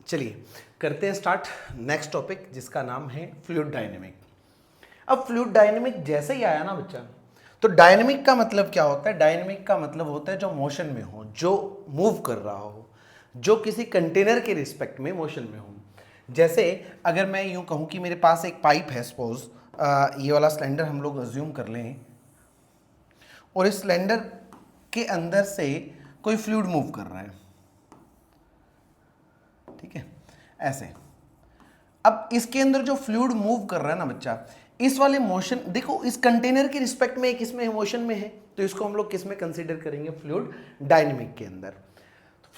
चलिए करते हैं स्टार्ट नेक्स्ट टॉपिक जिसका नाम है फ्लूइड डायनेमिक। अब फ्लूइड डायनेमिक जैसे ही आया ना बच्चा, तो डायनेमिक का मतलब क्या होता है? डायनेमिक का मतलब होता है जो मोशन में हो, जो मूव कर रहा हो, जो किसी कंटेनर के रिस्पेक्ट में मोशन में हो। जैसे अगर मैं यूं कहूं कि मेरे पास एक पाइप है, सपोज ये वाला सिलेंडर हम लोग अज्यूम कर लें, और इस सिलेंडर के अंदर से कोई फ्लूइड मूव कर रहा है, ठीक है, ऐसे। अब इसके अंदर जो फ्लूइड मूव कर रहा है ना बच्चा, इस वाले मोशन देखो, इस कंटेनर के रिस्पेक्ट में किस में मोशन में है, तो इसको हम लोग किस में कंसीडर करेंगे? फ्लूइड डायनेमिक के अंदर।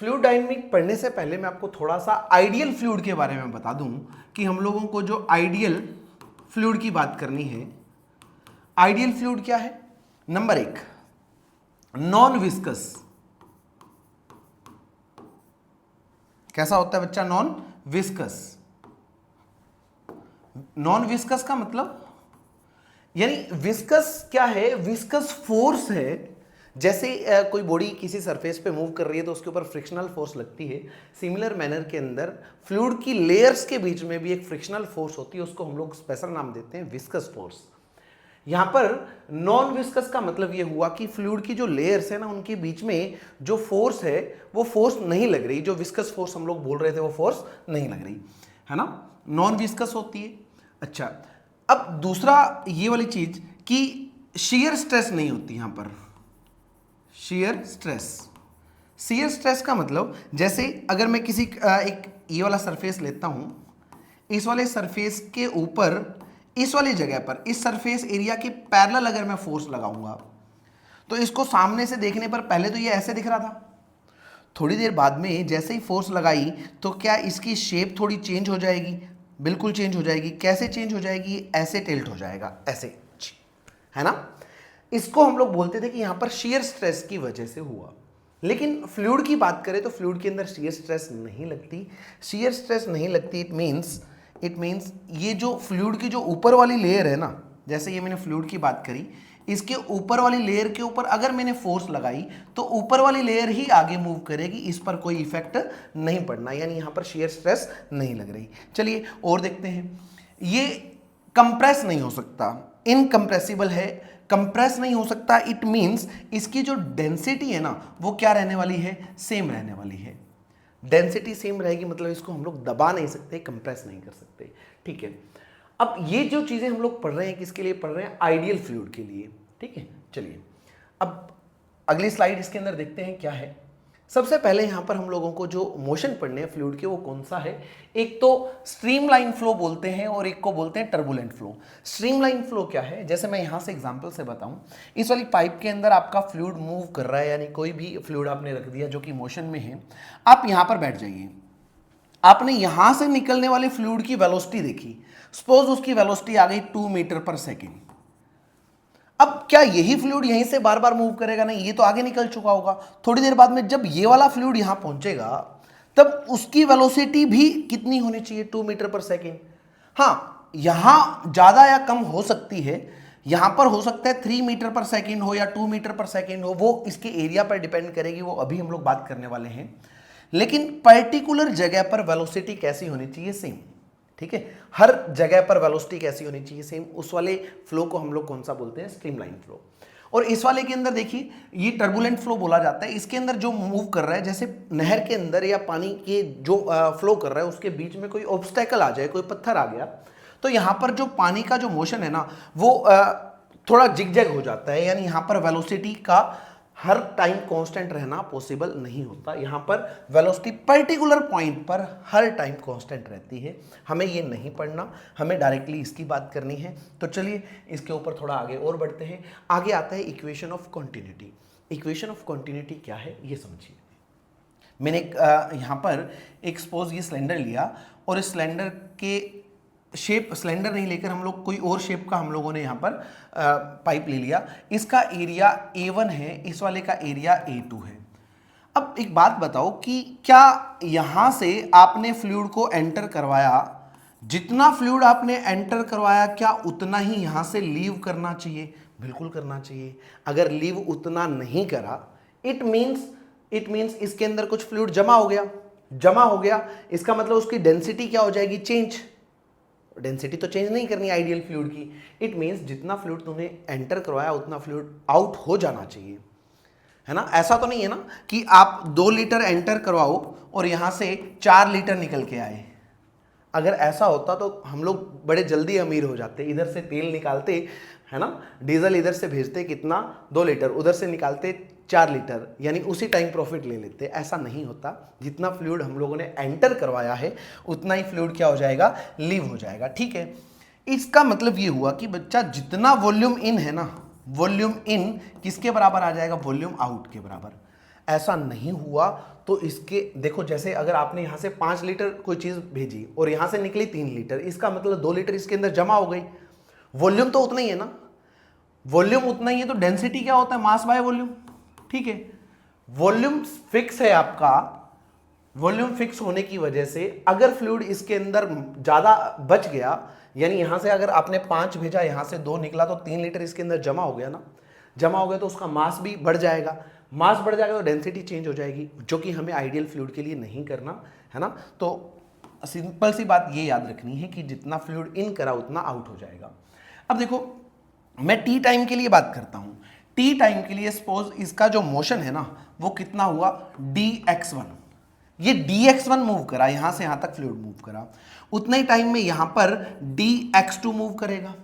फ्लूइड डायनेमिक पढ़ने से पहले मैं आपको थोड़ा सा आइडियल फ्लूइड के बारे में बता दूं कि हम लोगों को जो आइडियल फ्लूइड की बात करनी है, आइडियल फ्लूइड क्या है? Number 1, non viscous. कैसा होता है बच्चा? Non viscous. नॉन विस्कस का मतलब यानी विस्कस क्या है? विस्कस फोर्स है। जैसे कोई बॉडी किसी सरफेस पे मूव कर रही है तो उसके ऊपर फ्रिक्शनल फोर्स लगती है, सिमिलर मैनर के अंदर फ्लूइड की लेयर्स के बीच में भी एक फ्रिक्शनल फोर्स होती है, उसको हम लोग स्पेशल नाम देते हैं विस्कस फोर्स। यहां पर नॉन विस्कस का मतलब यह हुआ कि फ्लूइड की जो लेयर्स है ना, उनके बीच में जो फोर्स है वो फोर्स नहीं लग रही, जो विस्कस फोर्स हम लोग बोल रहे थे वो फोर्स नहीं लग रही है ना, नॉन विस्कस होती है। अच्छा, अब दूसरा ये वाली चीज कि शियर स्ट्रेस नहीं होती यहां पर। शियर स्ट्रेस, शियर स्ट्रेस का मतलब जैसे अगर मैं किसी एक ये वाला सरफेस लेता हूं, इस वाले सरफेस के ऊपर इस वाली जगह पर, इस सरफेस एरिया के पैरेलल अगर मैं फोर्स लगाऊंगा तो इसको सामने से देखने पर पहले तो ये ऐसे दिख रहा था, थोड़ी देर बाद में जैसे ही फोर्स लगाई तो क्या इसकी शेप थोड़ी चेंज हो जाएगी? बिल्कुल चेंज हो जाएगी। कैसे चेंज हो जाएगी? ऐसे टिल्ट हो जाएगा, ऐसे, है ना। इसको हम लोग बोलते थे कि यहां पर शियर स्ट्रेस की वजह से हुआ। लेकिन फ्लूइड की बात करें तो फ्लूइड के अंदर शियर स्ट्रेस नहीं लगती। शियर स्ट्रेस नहीं लगती, इट मीन्स ये जो फ्लूइड की जो ऊपर वाली लेयर है ना, जैसे ये मैंने फ्लूइड की बात करी, इसके ऊपर वाली लेयर के ऊपर अगर मैंने फोर्स लगाई तो ऊपर वाली लेयर ही आगे मूव करेगी, इस पर कोई इफेक्ट नहीं पड़ना, यानी यहां पर शियर स्ट्रेस नहीं लग रही। चलिए और देखते हैं। ये कंप्रेस नहीं हो सकता, इनकंप्रेसिबल है, कंप्रेस नहीं हो सकता। इट मींस इसकी जो डेंसिटी है ना वो क्या रहने वाली है? सेम रहने वाली है। डेंसिटी सेम रहेगी मतलब इसको हम लोग दबा नहीं सकते, कंप्रेस नहीं कर सकते, ठीक है। अब ये जो चीजें हम लोग पढ़ रहे हैं किसके लिए पढ़ रहे हैं? आइडियल फ्लूइड के लिए, ठीक है। चलिए अब अगली स्लाइड इसके अंदर देखते हैं क्या है। सबसे पहले यहां पर हम लोगों को जो मोशन पढ़ने हैं फ्लूइड के वो कौन सा है? एक तो स्ट्रीमलाइन फ्लो बोलते हैं और एक को बोलते हैं टर्बुलेंट फ्लो। स्ट्रीमलाइन फ्लो क्या है? जैसे मैं यहां से एग्जांपल से बताऊं, इस वाली पाइप के अंदर आपका फ्लूइड मूव कर रहा है, यानी कोई भी फ्लूइड आपने रख दिया जो कि मोशन में है। आप यहां पर बैठ जाइए, आपने यहां से निकलने वाले फ्लूइड की वेलोसिटी देखी, सपोज उसकी वेलोसिटी आ गई 2 मीटर पर सेकेंड। अब क्या यही फ्लूइड यहीं से बार बार मूव करेगा? नहीं, ये तो आगे निकल चुका होगा। थोड़ी देर बाद में जब ये वाला फ्लूइड यहां पहुंचेगा तब उसकी वेलोसिटी भी कितनी होनी चाहिए? 2 मीटर पर सेकेंड। हाँ, यहां ज्यादा या कम हो सकती है, यहां पर हो सकता है 3 मीटर पर सेकेंड हो या 2 मीटर पर सेकेंड हो, वो इसके एरिया पर डिपेंड करेगी, वो अभी हम लोग बात करने वाले हैं। लेकिन पर्टिकुलर जगह पर वेलोसिटी कैसी होनी चाहिए? सेम, ठीक है। हर जगह पर वेलोसिटी कैसी होनी चाहिए? सेम। उस वाले फ्लो को हम लोग कौन सा बोलते हैं? Streamline flow. और इस वाले के अंदर देखिए ये टर्बुलेंट फ्लो बोला जाता है। इसके अंदर जो मूव कर रहा है, जैसे नहर के अंदर या पानी के जो फ्लो कर रहा है उसके बीच में कोई ऑब्स्टेकल आ जाए, कोई पत्थर आ गया, तो यहां पर जो पानी का जो मोशन है ना वो थोड़ा जिगजैग हो जाता है, यानी यहां पर वेलोसिटी का हर टाइम कांस्टेंट रहना पॉसिबल नहीं होता। यहां पर वेलोसिटी पर्टिकुलर पॉइंट पर हर टाइम कांस्टेंट रहती है। हमें ये नहीं पढ़ना, हमें डायरेक्टली इसकी बात करनी है। तो चलिए इसके ऊपर थोड़ा आगे और बढ़ते हैं। आगे आता है equation of continuity. Equation of continuity क्या है ये समझिए। मैंने यहां पर एक सपोज ये सिलेंडर लिया और इस सिलेंडर के शेप, सिलेंडर नहीं लेकर हम लोग कोई और शेप का हम लोगों ने यहाँ पर पाइप ले लिया। इसका एरिया A1 है, इस वाले का एरिया A2 है। अब एक बात बताओ कि क्या यहाँ से आपने फ्लूइड को एंटर करवाया, जितना फ्लूइड आपने एंटर करवाया क्या उतना ही यहाँ से लीव करना चाहिए? बिल्कुल करना चाहिए। अगर लीव उतना नहीं करा, इट मीन्स इसके अंदर कुछ फ्लूइड जमा हो गया, जमा हो गया, इसका मतलब उसकी डेंसिटी क्या हो जाएगी, चेंज। डेंसिटी तो चेंज नहीं करनी आइडियल फ्लूइड की। इट मीन्स जितना फ्लूइड तूने एंटर करवाया उतना फ्लूइड आउट हो जाना चाहिए, है ना। ऐसा तो नहीं है ना कि आप 2 लीटर एंटर करवाओ और यहां से 4 लीटर निकल के आए। अगर ऐसा होता तो हम लोग बड़े जल्दी अमीर हो जाते, इधर से तेल निकालते, है ना, डीजल इधर से भेजते कितना 2 लीटर, उधर से निकालते 4 लीटर, यानी उसी टाइम प्रॉफिट ले लेते। ऐसा नहीं होता, जितना फ्लूइड हम लोगों ने एंटर करवाया है उतना ही फ्लूइड क्या हो जाएगा, लीव हो जाएगा, ठीक है। इसका मतलब ये हुआ कि बच्चा जितना वॉल्यूम इन है ना, वॉल्यूम इन किसके बराबर आ जाएगा, वॉल्यूम आउट के बराबर। ऐसा नहीं हुआ तो इसके देखो, जैसे अगर आपने यहां से 5 लीटर कोई चीज भेजी और यहां से निकली 3 लीटर, इसका मतलब 2 लीटर इसके अंदर जमा हो गई। वॉल्यूम तो उतना ही है ना, वॉल्यूम उतना ही है, तो डेंसिटी क्या होता है, मास बाय वॉल्यूम, ठीक है। वॉल्यूम फिक्स है आपका, वॉल्यूम फिक्स होने की वजह से अगर फ्लूइड इसके अंदर ज्यादा बच गया, यानी यहां से अगर आपने 5 भेजा, यहां से 2 निकला, तो 3 लीटर इसके अंदर जमा हो गया ना, जमा हो गया तो उसका मास भी बढ़ जाएगा, मास बढ़ जाएगा तो डेंसिटी चेंज हो जाएगी, जो कि हमें आइडियल फ्लूइड के लिए नहीं करना है ना। तो सिंपल सी बात ये याद रखनी है कि जितना फ्लूइड इन करा उतना आउट हो जाएगा। अब देखो, मैं टी टाइम के लिए बात करता हूं। टी टाइम के लिए सपोज इसका जो मोशन है ना वो कितना हुआ, dx1, ये dx1 मूव करा, यहां से यहां तक फ्लूइड मूव करा, उतना ही टाइम में यहां पर dx2 मूव करेगा।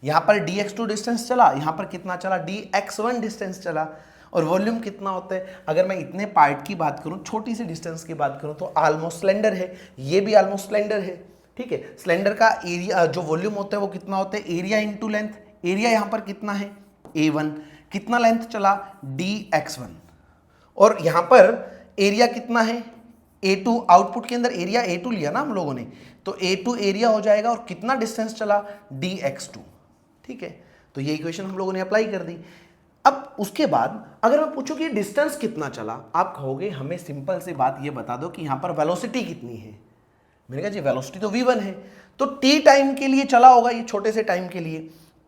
यहां पर dx2 डिस्टेंस चला, यहां पर कितना चला, dx1 डिस्टेंस चला। और वॉल्यूम कितना होता है, अगर मैं इतने पार्ट की बात करूं, छोटी सी डिस्टेंस की बात करूं, तो ऑलमोस्ट सिलेंडर है, ये भी ऑलमोस्ट सिलेंडर है, ठीक है। सिलेंडर का एरिया जो वॉल्यूम होता है वो कितना होता है, एरिया इंटू लेंथ। एरिया यहां पर कितना है, a1, कितना लेंथ चला, dx1, और यहां पर एरिया कितना है, a2, आउटपुट के अंदर एरिया a2 लिया ना हम लोगों ने, तो a2 एरिया हो जाएगा, और कितना डिस्टेंस चला, dx2, ठीक है। तो ये इक्वेशन हम लोगों ने अप्लाई कर दी। अब उसके बाद अगर मैं पूछूं कि डिस्टेंस कितना चला, आप कहोगे हमें सिंपल सी बात ये बता दो कि यहां पर वेलोसिटी कितनी है। मैंने कहा जी वेलोसिटी तो v1 है, तो t टाइम के लिए चला होगा, ये छोटे से टाइम के लिए,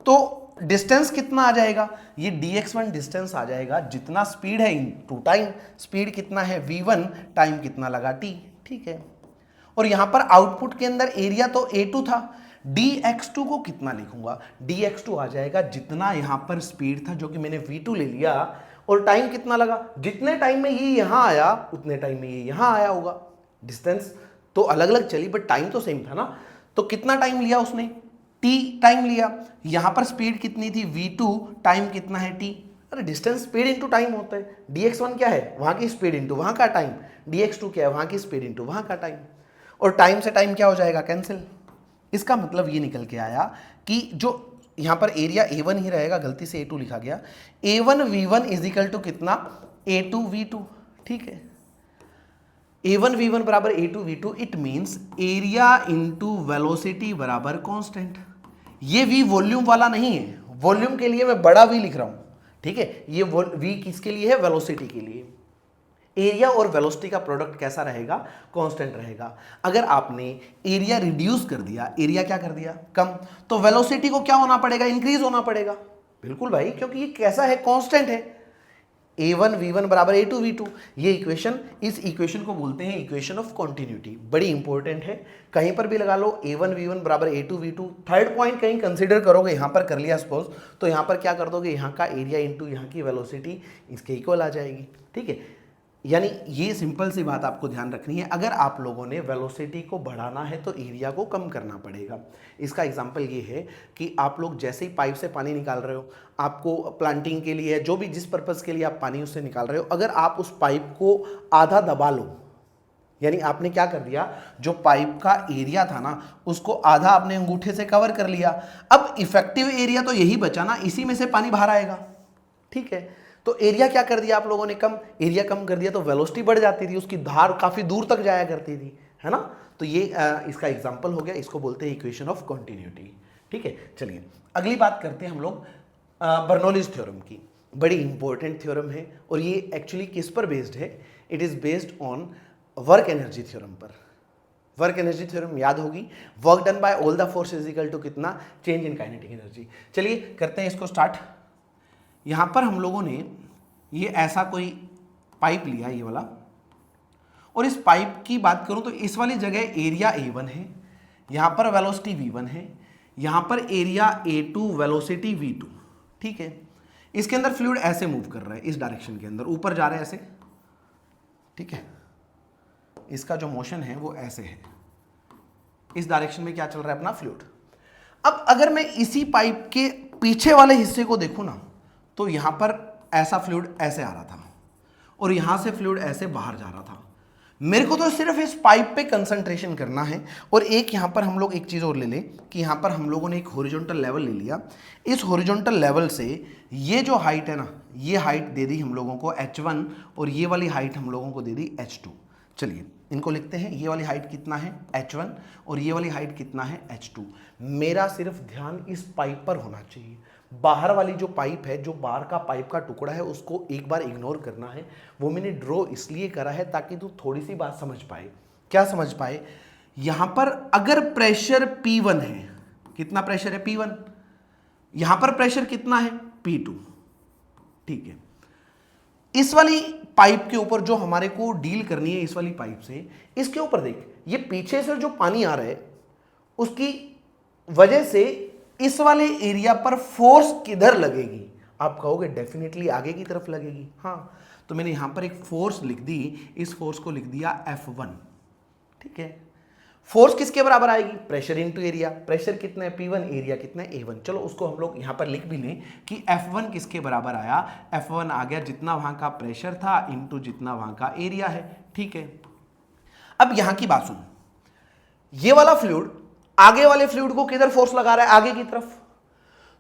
तो डिस्टेंस कितना आ जाएगा, ये dx1 डिस्टेंस आ जाएगा, जितना स्पीड है इनटू टाइम, स्पीड कितना है v1, टाइम कितना लगा t, ठीक है। और यहां पर आउटपुट के अंदर एरिया तो a2 था, dx2 को कितना लिखूंगा, dx2 आ जाएगा जितना यहां पर स्पीड था, जो कि मैंने v2 ले लिया, और टाइम कितना लगा, जितने टाइम में ये यहां आया उतने टाइम में ये यहां आया होगा। डिस्टेंस तो अलग अलग चली बट टाइम तो सेम था ना, तो कितना टाइम लिया उसने, t टाइम लिया। यहां पर स्पीड कितनी थी, v2, टाइम कितना है t, अरे डिस्टेंस स्पीड इंटू टाइम होता है। dx1 क्या है, वहां की स्पीड इंटू वहां का टाइम, dx2 क्या है, वहां की स्पीड इंटू वहां का टाइम, और टाइम से टाइम क्या हो जाएगा, कैंसिल। इसका मतलब ये निकल के आया कि जो यहां पर एरिया a1 ही रहेगा, गलती से a2 लिखा गया, a1 v1 is equal to कितना, a2 v2, ठीक है। a1 v1 बराबर a2 v2, it means area into velocity बराबर कांस्टेंट। ये v वॉल्यूम वाला नहीं है, वॉल्यूम के लिए मैं बड़ा v लिख रहा हूं, ठीक है। ये v किसके लिए है, वेलोसिटी के लिए। एरिया और वेलोसिटी का प्रोडक्ट कैसा रहेगा, कांस्टेंट रहेगा। अगर आपने एरिया रिड्यूस कर दिया, एरिया क्या कर दिया, कम, तो वेलोसिटी को क्या होना पड़ेगा, इंक्रीज होना पड़ेगा, बिल्कुल भाई, क्योंकि ये कैसा है, कांस्टेंट है। a1 v1 बराबर a2 v2, ये इक्वेशन, इस इक्वेशन को बोलते हैं इक्वेशन ऑफ कॉन्टिन्यूटी, बड़ी इंपॉर्टेंट है, कहीं पर भी लगा लो a1 v1 बराबर a2 v2। थर्ड पॉइंट कहीं कंसीडर करोगे, यहां पर कर लिया सपोज, तो यहां पर क्या कर दोगे, यहां का एरिया इंटू यहां की वेलोसिटी इसके इक्वल आ जाएगी, ठीक है। यानी ये सिंपल सी बात आपको ध्यान रखनी है, अगर आप लोगों ने वेलोसिटी को बढ़ाना है तो एरिया को कम करना पड़ेगा। इसका एग्जांपल ये है कि आप लोग जैसे ही पाइप से पानी निकाल रहे हो, आपको प्लांटिंग के लिए, जो भी जिस पर्पज़ के लिए आप पानी उससे निकाल रहे हो, अगर आप उस पाइप को आधा दबा लो, यानी आपने क्या कर दिया, जो पाइप का एरिया था ना उसको आधा आपने अंगूठे से कवर कर लिया, अब इफेक्टिव एरिया तो यही बचा ना, इसी में से पानी बाहर आएगा, ठीक है। तो एरिया क्या कर दिया आप लोगों ने, कम, एरिया कम कर दिया तो वेलोसिटी बढ़ जाती थी, उसकी धार काफी दूर तक जाया करती थी, है ना। तो ये इसका एग्जांपल हो गया, इसको बोलते हैं इक्वेशन ऑफ कॉन्टिन्यूटी, ठीक है। चलिए अगली बात करते हैं हम लोग बर्नौलीज थ्योरम की, बड़ी इंपॉर्टेंट थ्योरम है, और ये एक्चुअली किस पर बेस्ड है, it is based on work energy theorem पर। वर्क एनर्जी थ्योरम याद होगी, work done by all the force is equal to कितना, चेंज इन काइनेटिक एनर्जी। चलिए करते हैं इसको स्टार्ट। यहां पर हम लोगों ने ये ऐसा कोई पाइप लिया, ये वाला, और इस पाइप की बात करूं तो इस वाली जगह एरिया A1 है, यहां पर वेलोसिटी V1 है, यहां पर एरिया A2 वेलोसिटी V2, ठीक है। इसके अंदर फ्लूइड ऐसे मूव कर रहा है, इस डायरेक्शन के अंदर ऊपर जा रहा है ऐसे, ठीक है। इसका जो मोशन है वो ऐसे है, इस डायरेक्शन में क्या चल रहा है अपना फ्लूइड। अब अगर मैं इसी पाइप के पीछे वाले हिस्से को देखूं ना, तो यहां पर ऐसा फ्लूइड ऐसे आ रहा था और यहां से फ्लूइड ऐसे बाहर जा रहा था। मेरे को तो सिर्फ इस पाइप पे कंसंट्रेशन करना है। और एक यहां पर हम लोग एक चीज और ले लें कि यहां पर हम लोगों ने एक हॉरिजॉन्टल लेवल ले लिया। इस हॉरिजॉन्टल लेवल से ये जो हाइट है ना, ये हाइट दे दी हम लोगों को h1 और ये वाली हाइट हम लोगों को दे दी h2। चलिए इनको लिखते हैं, ये वाली हाइट कितना है h1 और ये वाली हाइट कितना है h2। मेरा सिर्फ ध्यान इस पाइप पर होना चाहिए। बाहर वाली जो पाइप है, जो बाहर का पाइप का टुकड़ा है, उसको एक बार इग्नोर करना है। वो मैंने ड्रॉ इसलिए करा है ताकि तू थोड़ी सी बात समझ पाए। क्या समझ पाए? यहां पर अगर प्रेशर P1 है, कितना प्रेशर है P1, यहां पर प्रेशर कितना है P2, ठीक है। इस वाली पाइप के ऊपर जो हमारे को डील करनी है, इस वाली पाइप से, इसके ऊपर देख, ये पीछे से जो पानी आ रहा है उसकी वजह से इस वाले एरिया पर फोर्स किधर लगेगी? आप कहोगे डेफिनेटली आगे की तरफ लगेगी। हाँ, तो मैंने यहां पर एक फोर्स लिख दी, इस फोर्स को लिख दिया F1, ठीक है। फोर्स किसके बराबर आएगी? Pressure into area. प्रेशर कितना है P1, एरिया कितना है A1। चलो उसको हम लोग यहां पर लिख भी लें कि F1 किसके बराबर आया? F1 आ गया जितना वहां का प्रेशर था इनटू जितना वहां का एरिया है, ठीक है। अब यहां की बात सुन, ये वाला फ्लूइड आगे वाले फ्लूइड को किधर फोर्स लगा रहा है? आगे की तरफ।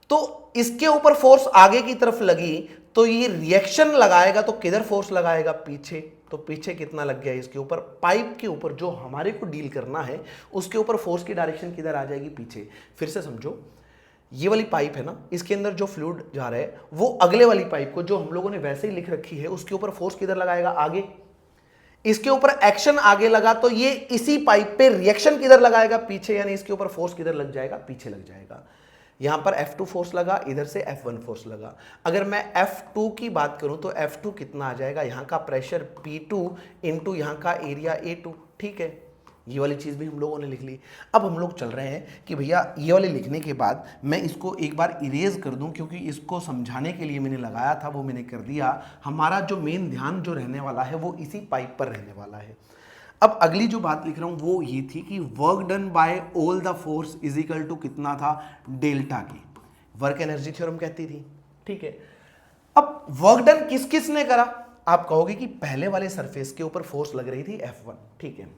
तो इसके ऊपर फोर्स आगे की तरफ लगी तो ये रिएक्शन लगाएगा, तो किधर फोर्स लगाएगा? पीछे। तो पीछे कितना लग गया इसके ऊपर? पाइप के ऊपर जो हमारे को डील करना है उसके ऊपर फोर्स की डायरेक्शन किधर आ जाएगी? पीछे। फिर से समझो, ये वाली पाइप है ना, इसके अंदर जो फ्लूइड जा रहा है वो अगले वाली पाइप को, जो हम लोगों ने वैसे ही लिख रखी है, उसके ऊपर फोर्स किधर लगाएगा? आगे। इसके ऊपर एक्शन आगे लगा तो ये इसी पाइप पे रिएक्शन किधर लगाएगा? पीछे। यानी इसके ऊपर फोर्स किधर लग जाएगा? पीछे लग जाएगा। यहां पर F2 फोर्स लगा, इधर से F1 फोर्स लगा। अगर मैं F2 की बात करूं तो F2 कितना आ जाएगा? यहां का प्रेशर P2 इंटू यहां का एरिया A2, ठीक है। ये वाली चीज भी हम लोगों ने लिख ली। अब हम लोग चल रहे हैं कि भैया ये वाले लिखने के बाद मैं इसको एक बार इरेज कर दूं, क्योंकि इसको समझाने के लिए मैंने लगाया था, वो मैंने कर दिया। हमारा जो मेन ध्यान जो रहने वाला है वो इसी पाइप पर रहने वाला है। अब अगली जो बात लिख रहा हूं वो ये थी कि work done by all the force is equal to कितना था? डेल्टा की। वर्क एनर्जी थ्योरम कहती थी, ठीक है। अब वर्क डन किस किस ने करा? आप कहोगे कि पहले वाले सरफेस के ऊपर फोर्स लग रही थी F1, ठीक है।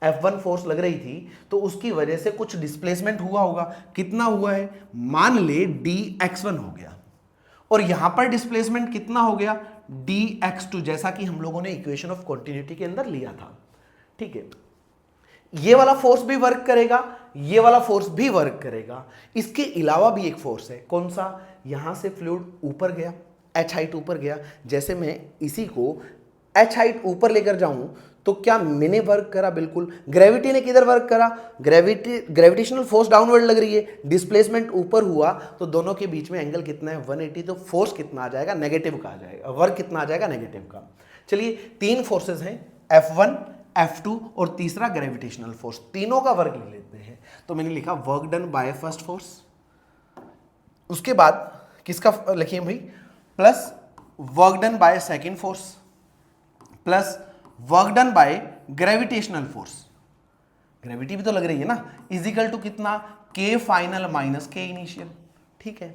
F1 फोर्स लग रही थी तो उसकी वजह से कुछ डिस्प्लेसमेंट हुआ होगा। कितना हुआ है? मान ले dx1 हो गया, और यहां पर डिस्प्लेसमेंट कितना हो गया? dx2, जैसा कि हम लोगों ने इक्वेशन ऑफ कॉन्टिन्यूटी के अंदर लिया था, ठीक है। ये वाला फोर्स भी वर्क करेगा, ये वाला फोर्स भी वर्क करेगा। इसके अलावा भी एक फोर्स है, कौन सा? यहां से फ्लूइड ऊपर गया, h हाइट ऊपर गया। जैसे मैं इसी को h हाइट ऊपर लेकर जाऊं तो क्या मैंने वर्क करा? बिल्कुल। ग्रेविटी ने किधर वर्क करा? ग्रेविटेशनल फोर्स डाउनवर्ड लग रही है, डिस्प्लेसमेंट ऊपर हुआ, तो दोनों के बीच में एंगल कितना है? 180। तो फोर्स कितना आ जाएगा? नेगेटिव का आ जाएगा। वर्क कितना आ जाएगा? नेगेटिव का। चलिए, तीन फोर्सेस हैं, F1, F2 और तीसरा ग्रेविटेशनल फोर्स। तीनों का वर्क ले लेते हैं। तो मैंने लिखा work done by first force, उसके बाद किसका लिखिए भाई? Plus work done by second force, plus work done by gravitational force. Gravity भी तो लग रही है ना, इजिकल टू कितना? K final minus K initial, ठीक है।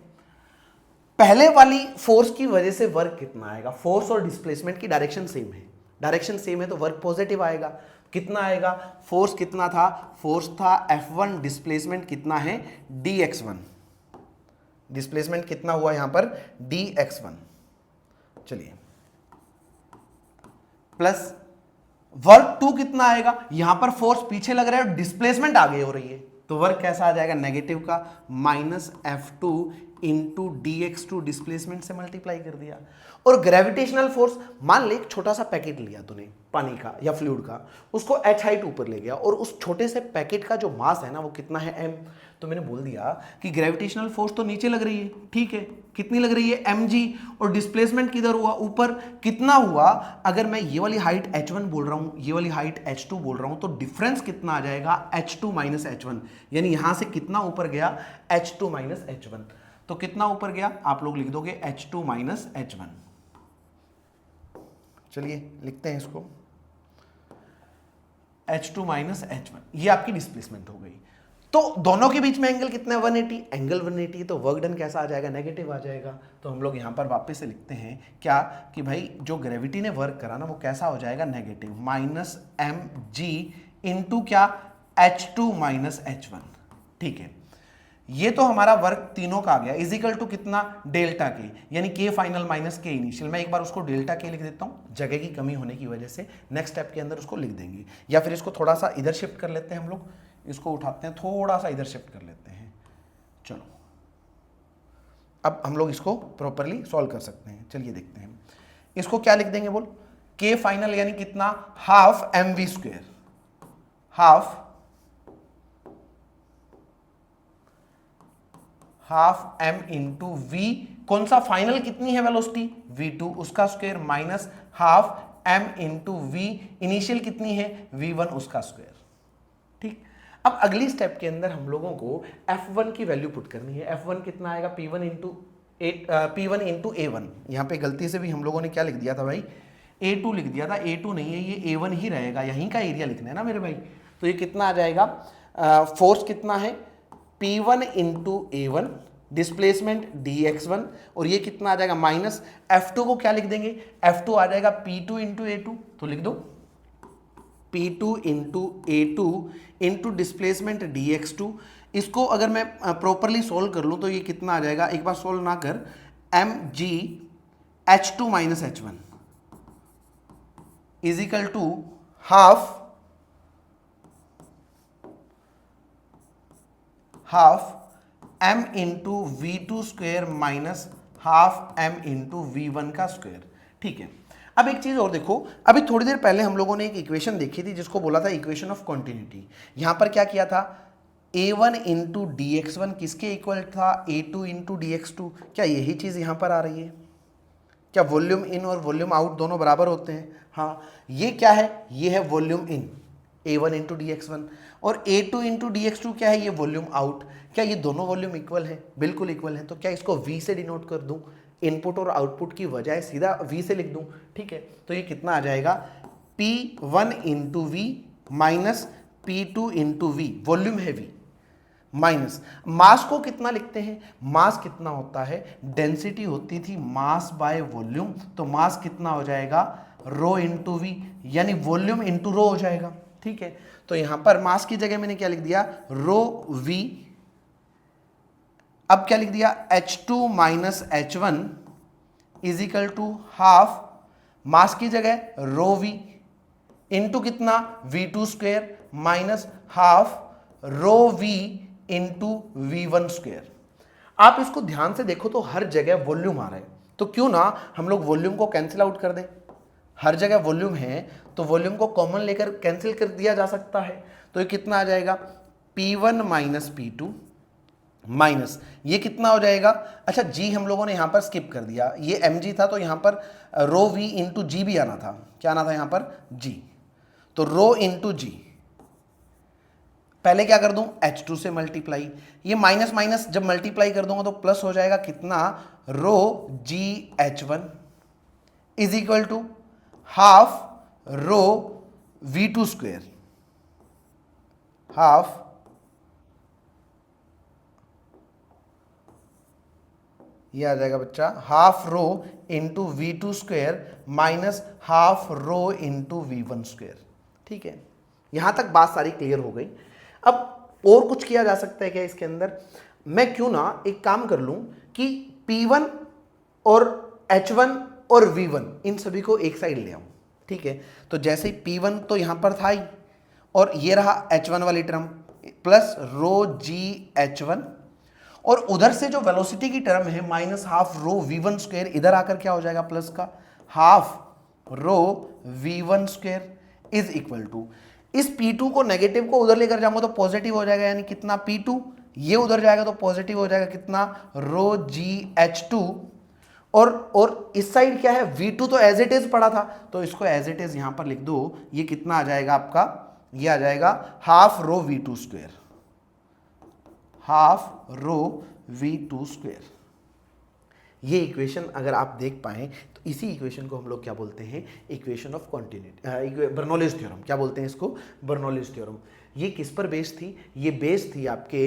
पहले वाली फोर्स की वजह से वर्क कितना आएगा? फोर्स और डिस्प्लेसमेंट की डायरेक्शन सेम है, डायरेक्शन सेम है तो वर्क पॉजिटिव आएगा। कितना आएगा? फोर्स कितना था? फोर्स था F1, डिस्प्लेसमेंट कितना है? dx1। डिस्प्लेसमेंट कितना हुआ यहां पर? dx1। चलिए, प्लस वर्क 2 कितना आएगा? यहां पर फोर्स पीछे लग रहा है और डिस्प्लेसमेंट आगे हो रही है, तो वर्क कैसा आ जाएगा? नेगेटिव का, minus F2 into dx2 displacement से मल्टीप्लाई कर दिया। और ग्रेविटेशनल फोर्स, मान ले एक छोटा सा पैकेट लिया तूने पानी का या फ्लूइड का, उसको h हाइट ऊपर ले गया और उस छोटे से पैकेट का जो मास है ना वो कितना है m। तो मैंने बोल दिया कि ग्रेविटेशनल फोर्स तो नीचे लग रही है, ठीक है, कितनी लग रही है mg, और डिस्प्लेसमेंट किधर हुआ, ऊपर। कितना हुआ, अगर मैं ये वाली हाइट h1 बोल रहा हूं, ये वाली हाइट h2 बोल रहा हूं, तो डिफरेंस कितना आ जाएगा, h2 माइनस h1, यानी यहां से कितना ऊपर गया, h2 माइनस h1। तो कितना ऊपर गया, आप लोग लिख दोगे h2 माइनस h1। चलिए लिखते हैं इसको, h2 माइनस h1, ये आपकी डिस्प्लेसमेंट हो गई। तो दोनों के बीच में एंगल कितना है, 180, एंगल 180, तो वर्क डन कैसा आ जाएगा, नेगेटिव आ जाएगा। तो हम लोग यहां पर वापस से लिखते हैं क्या, कि भाई जो ग्रेविटी ने वर्क करा ना वो कैसा हो जाएगा, नेगेटिव, माइनस mg इंटू क्या, h2 माइनस h1, ठीक है। ये तो हमारा वर्क तीनों का आ गया, इजिकल टू कितना, डेल्टा के, यानी के फाइनल माइनस के इनिशियल। मैं एक बार उसको डेल्टा के लिख देता हूं, जगह की कमी होने की वजह से नेक्स्ट स्टेप के अंदर उसको लिख देंगे, या फिर इसको थोड़ा सा इधर शिफ्ट कर लेते हैं हम लोग, इसको उठाते हैं थोड़ा सा इधर शिफ्ट कर लेते हैं। चलो अब हम लोग इसको प्रॉपरली सॉल्व कर सकते हैं। चलिए देखते हैं, इसको क्या लिख देंगे बोल, के फाइनल यानी कितना, half mv square, half m into V, कौन सा फाइनल कितनी है वेलोसिटी, v2, उसका square, minus half m into V, initial कितनी है, v1, उसका स्क्वायर। ठीक, अब अगली स्टेप के अंदर हम लोगों को f1 की वैल्यू पुट करनी है। f1 कितना आएगा, p1 इंटू a1। यहां पे गलती से भी हम लोगों ने क्या लिख दिया था भाई, a2 लिख दिया था, a2 नहीं है, ये a1 ही रहेगा, यहीं का एरिया लिखना है ना मेरे भाई। तो ये कितना आ जाएगा, फोर्स कितना है, P1 into A1, displacement dx1, और ये कितना आ जाएगा, माइनस F2 को क्या लिख देंगे, F2 आ जाएगा P2 इंटू A2, तो लिख दो P2 into A2 into displacement dx2। इसको अगर मैं प्रॉपरली सोल्व कर लूँ तो ये कितना आ जाएगा, एक बार सोल्व ना कर, mg h2 minus h1 is equal to half m into V2 square minus half m into V1 का स्क्वायर। ठीक है, अब एक चीज और देखो, अभी थोड़ी देर पहले हम लोगों ने एक इक्वेशन देखी थी जिसको बोला था इक्वेशन ऑफ कॉन्टिन्यूटी। यहां पर क्या किया था, a1 इंटू dx1 किसके इक्वल था, a2 इंटू dx2। क्या यही चीज यहां पर आ रही है, क्या वॉल्यूम इन और वॉल्यूम आउट दोनों बराबर होते हैं, हाँ, ये क्या है, ये है वॉल्यूम इन a1 इंटू dx1, और a2 इंटू dx2 क्या है, ये वॉल्यूम आउट। क्या ये दोनों वॉल्यूम इक्वल है, बिल्कुल इक्वल है। तो क्या इसको v से डिनोट कर दूं, इनपुट और आउटपुट की वजह सीधा v से लिख दूं। ठीक है, तो ये कितना आ जाएगा, p1 into V minus p2 into V, volume है v, माइनस मास को कितना लिखते हैं, मास कितना होता है, डेंसिटी होती थी मास बाय वॉल्यूम, तो मास कितना हो जाएगा, रो इंटू वी, यानी वॉल्यूम इंटू रो हो जाएगा। ठीक है, तो यहां पर मास की जगह मैंने क्या लिख दिया, रो वी। अब क्या लिख दिया, h2 minus h1 is equal to half, mass की जगह रो वी इंटू कितना, v2 square minus half rho we into v1 square. आप इसको ध्यान से देखो तो हर जगह वॉल्यूम आ रहा है, तो क्यों ना हम लोग वॉल्यूम को कैंसिल आउट कर दें। हर जगह वॉल्यूम है तो वॉल्यूम को कॉमन लेकर कैंसिल कर दिया जा सकता है। तो ये कितना आ जाएगा, P1 माइनस P2 माइनस ये कितना हो जाएगा, अच्छा जी हम लोगों ने यहां पर स्किप कर दिया, ये mg था तो यहां पर रो v इंटू जी भी आना था, क्या आना था यहां पर, g, तो रो इंटू जी। पहले क्या कर दूं, h2 से मल्टीप्लाई, ये माइनस माइनस जब मल्टीप्लाई कर दूंगा तो प्लस हो जाएगा, कितना, rho G h1 is equal to half rho v2 square, half ये आ जाएगा बच्चा, half rho into V2 square minus half rho into V1 square. ठीक है, यहां तक बात सारी क्लियर हो गई। अब और कुछ किया जा सकता है क्या इसके अंदर, मैं क्यों ना एक काम कर लूं कि P1 और H1 और V1 इन सभी को एक साइड ले आऊं। ठीक है, तो जैसे ही P1 तो यहां पर था ही, और ये रहा H1 वाली term plus rho G H1, और उधर से जो वेलोसिटी की टर्म है minus half rho v1 square, इधर आकर क्या हो जाएगा प्लस का half rho v1 square is equal to, इस P2 को नेगेटिव को उधर लेकर जाऊंगा तो पॉजिटिव हो जाएगा, यानी कितना P2, ये उधर जाएगा तो पॉजिटिव हो जाएगा कितना रो GH2, और इस साइड क्या है V2 तो एज इट इज पड़ा था, तो इसको एज इट इज यहां पर लिख दो, ये कितना आ जाएगा आपका, ये आ जाएगा half rho V2 square, half rho V2 square. ये इक्वेशन अगर आप देख पाएं तो इसी इक्वेशन को हम लोग क्या बोलते हैं, equation of continuity, Bernoulli's theorem, क्या बोलते हैं इसको, बर्नौलीज थ्योरम। ये किस पर बेस्ड थी, ये बेस्ड थी आपके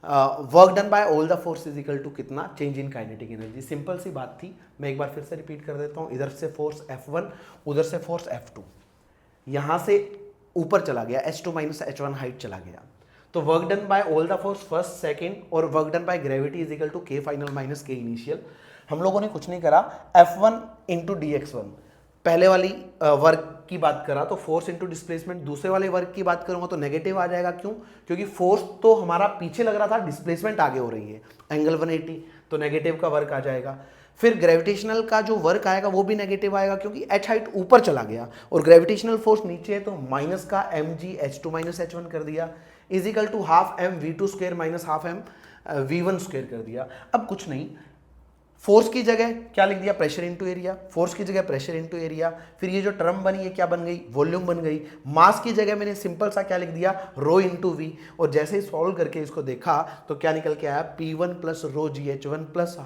work done by all the force is equal to कितना, change in kinetic energy. Simple सी बात थी, मैं एक बार फिर से रिपीट कर देता हूँ, इधर से फोर्स F1, उधर से फोर्स F2, यहां से ऊपर चला गया H2 माइनस H1 हाइट चला गया, तो work done by all the force first second और work done by gravity is equal to K final minus K initial. हम लोगों ने कुछ नहीं करा, F1 इंटू dx1, पहले वाली वर्क की बात करा तो फोर्स इंटू डिस्प्लेसमेंट, दूसरे वाले वर्क की बात करूंगा तो नेगेटिव आ जाएगा, क्यों, क्योंकि फोर्स तो हमारा पीछे लग रहा था, डिस्प्लेसमेंट आगे हो रही है, एंगल 180, तो नेगेटिव का वर्क आ जाएगा। फिर ग्रेविटेशनल का जो वर्क आएगा वो भी नेगेटिव आएगा, क्योंकि h हाइट ऊपर चला गया और ग्रेविटेशनल फोर्स नीचे है, तो माइनस का mg h2 माइनस h1 कर दिया, is equal to half m v2 square minus half m v1 square कर दिया। अब कुछ नहीं, फोर्स की जगह क्या लिख दिया, प्रेशर इनटू एरिया, फोर्स की जगह प्रेशर इनटू एरिया, फिर ये जो टर्म बनी है क्या बन गई, वॉल्यूम बन गई। मास की जगह मैंने सिंपल सा क्या लिख दिया, रो इनटू वी, और जैसे ही सॉल्व करके इसको देखा तो क्या निकल के आया, P1 plus rho GH1 plus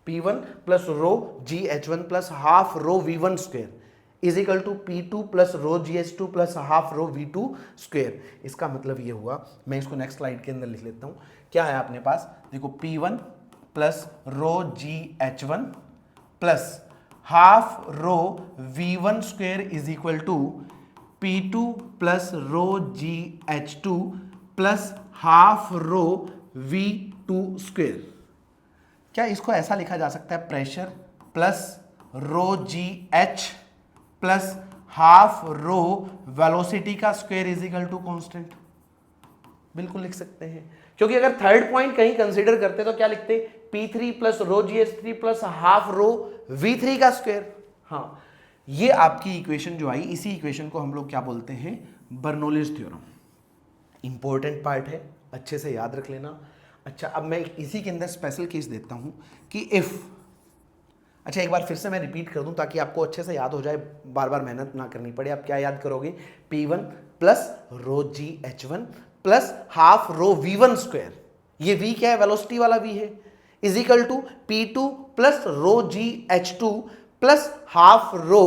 P1 plus rho GH1 plus half rho V1 square is equal to P2 plus rho GH2 plus half rho V2 square. इसका मतलब ये हुआ, मैं इसको नेक्स्ट स्लाइड के अंदर लिख लेता हूँ, क्या है अपने पास, देखो P1 plus rho GH1 plus half rho V1 square is equal to P2 plus rho GH2 plus half rho V2 square. क्या इसको ऐसा लिखा जा सकता है, pressure plus rho GH plus half rho velocity का square is equal to constant, बिल्कुल लिख सकते हैं, क्योंकि अगर थर्ड पॉइंट कहीं कंसीडर करते तो क्या लिखते, P3 प्लस रो GH3 प्लस हाफ रो V3 का स्क्वायर। हाँ, ये आपकी इक्वेशन जो आई, इसी इक्वेशन को हम लोग क्या बोलते हैं, बर्नौलीज थ्योरम। इंपॉर्टेंट पार्ट है, अच्छे से याद रख लेना। अच्छा, अब मैं इसी के अंदर स्पेशल केस देता हूं कि इफ, अच्छा एक बार फिर से मैं रिपीट कर दूं ताकि आपको अच्छे से याद हो जाए, बार बार मेहनत ना करनी पड़े। आप क्या याद करोगे, P1 plus rho GH1 plus half rho V1 square, ये V क्या है, वेलोसिटी वाला V है, is equal to P2 plus rho GH2 plus half rho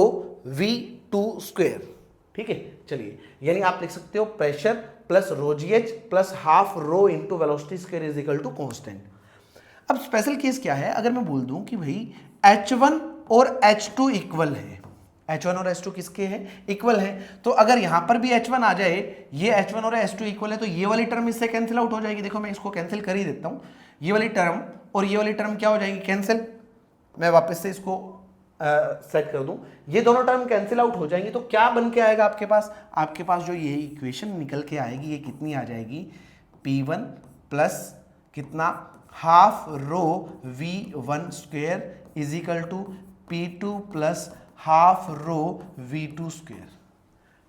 V2 square. ठीक है, चलिए, यानी आप लिख सकते हो pressure plus rho GH plus half rho into velocity square is equal to constant. अब स्पेशल केस क्या है, अगर मैं बोल दूं कि भाई H1 और H2 इक्वल है, H1 और H2 किसके हैं, इक्वल है, तो अगर यहां पर भी H1 आ जाए, ये H1 और H2 इक्वल है, तो ये वाली टर्म इससे कैंसिल आउट हो जाएगी। देखो मैं इसको कैंसिल कर ही देता हूं, ये वाली टर्म और ये वाली टर्म क्या हो जाएगी, कैंसिल। मैं वापस से इसको सेट कर दूं, ये दोनों टर्म कैंसिल आउट हो जाएंगी, तो क्या बन के आएगा आपके पास, आपके पास जो ये इक्वेशन निकल के आएगी, ये कितनी आ जाएगी, P1 प्लस कितना, half rho V1 square is equal to P2 plus half rho V2 square.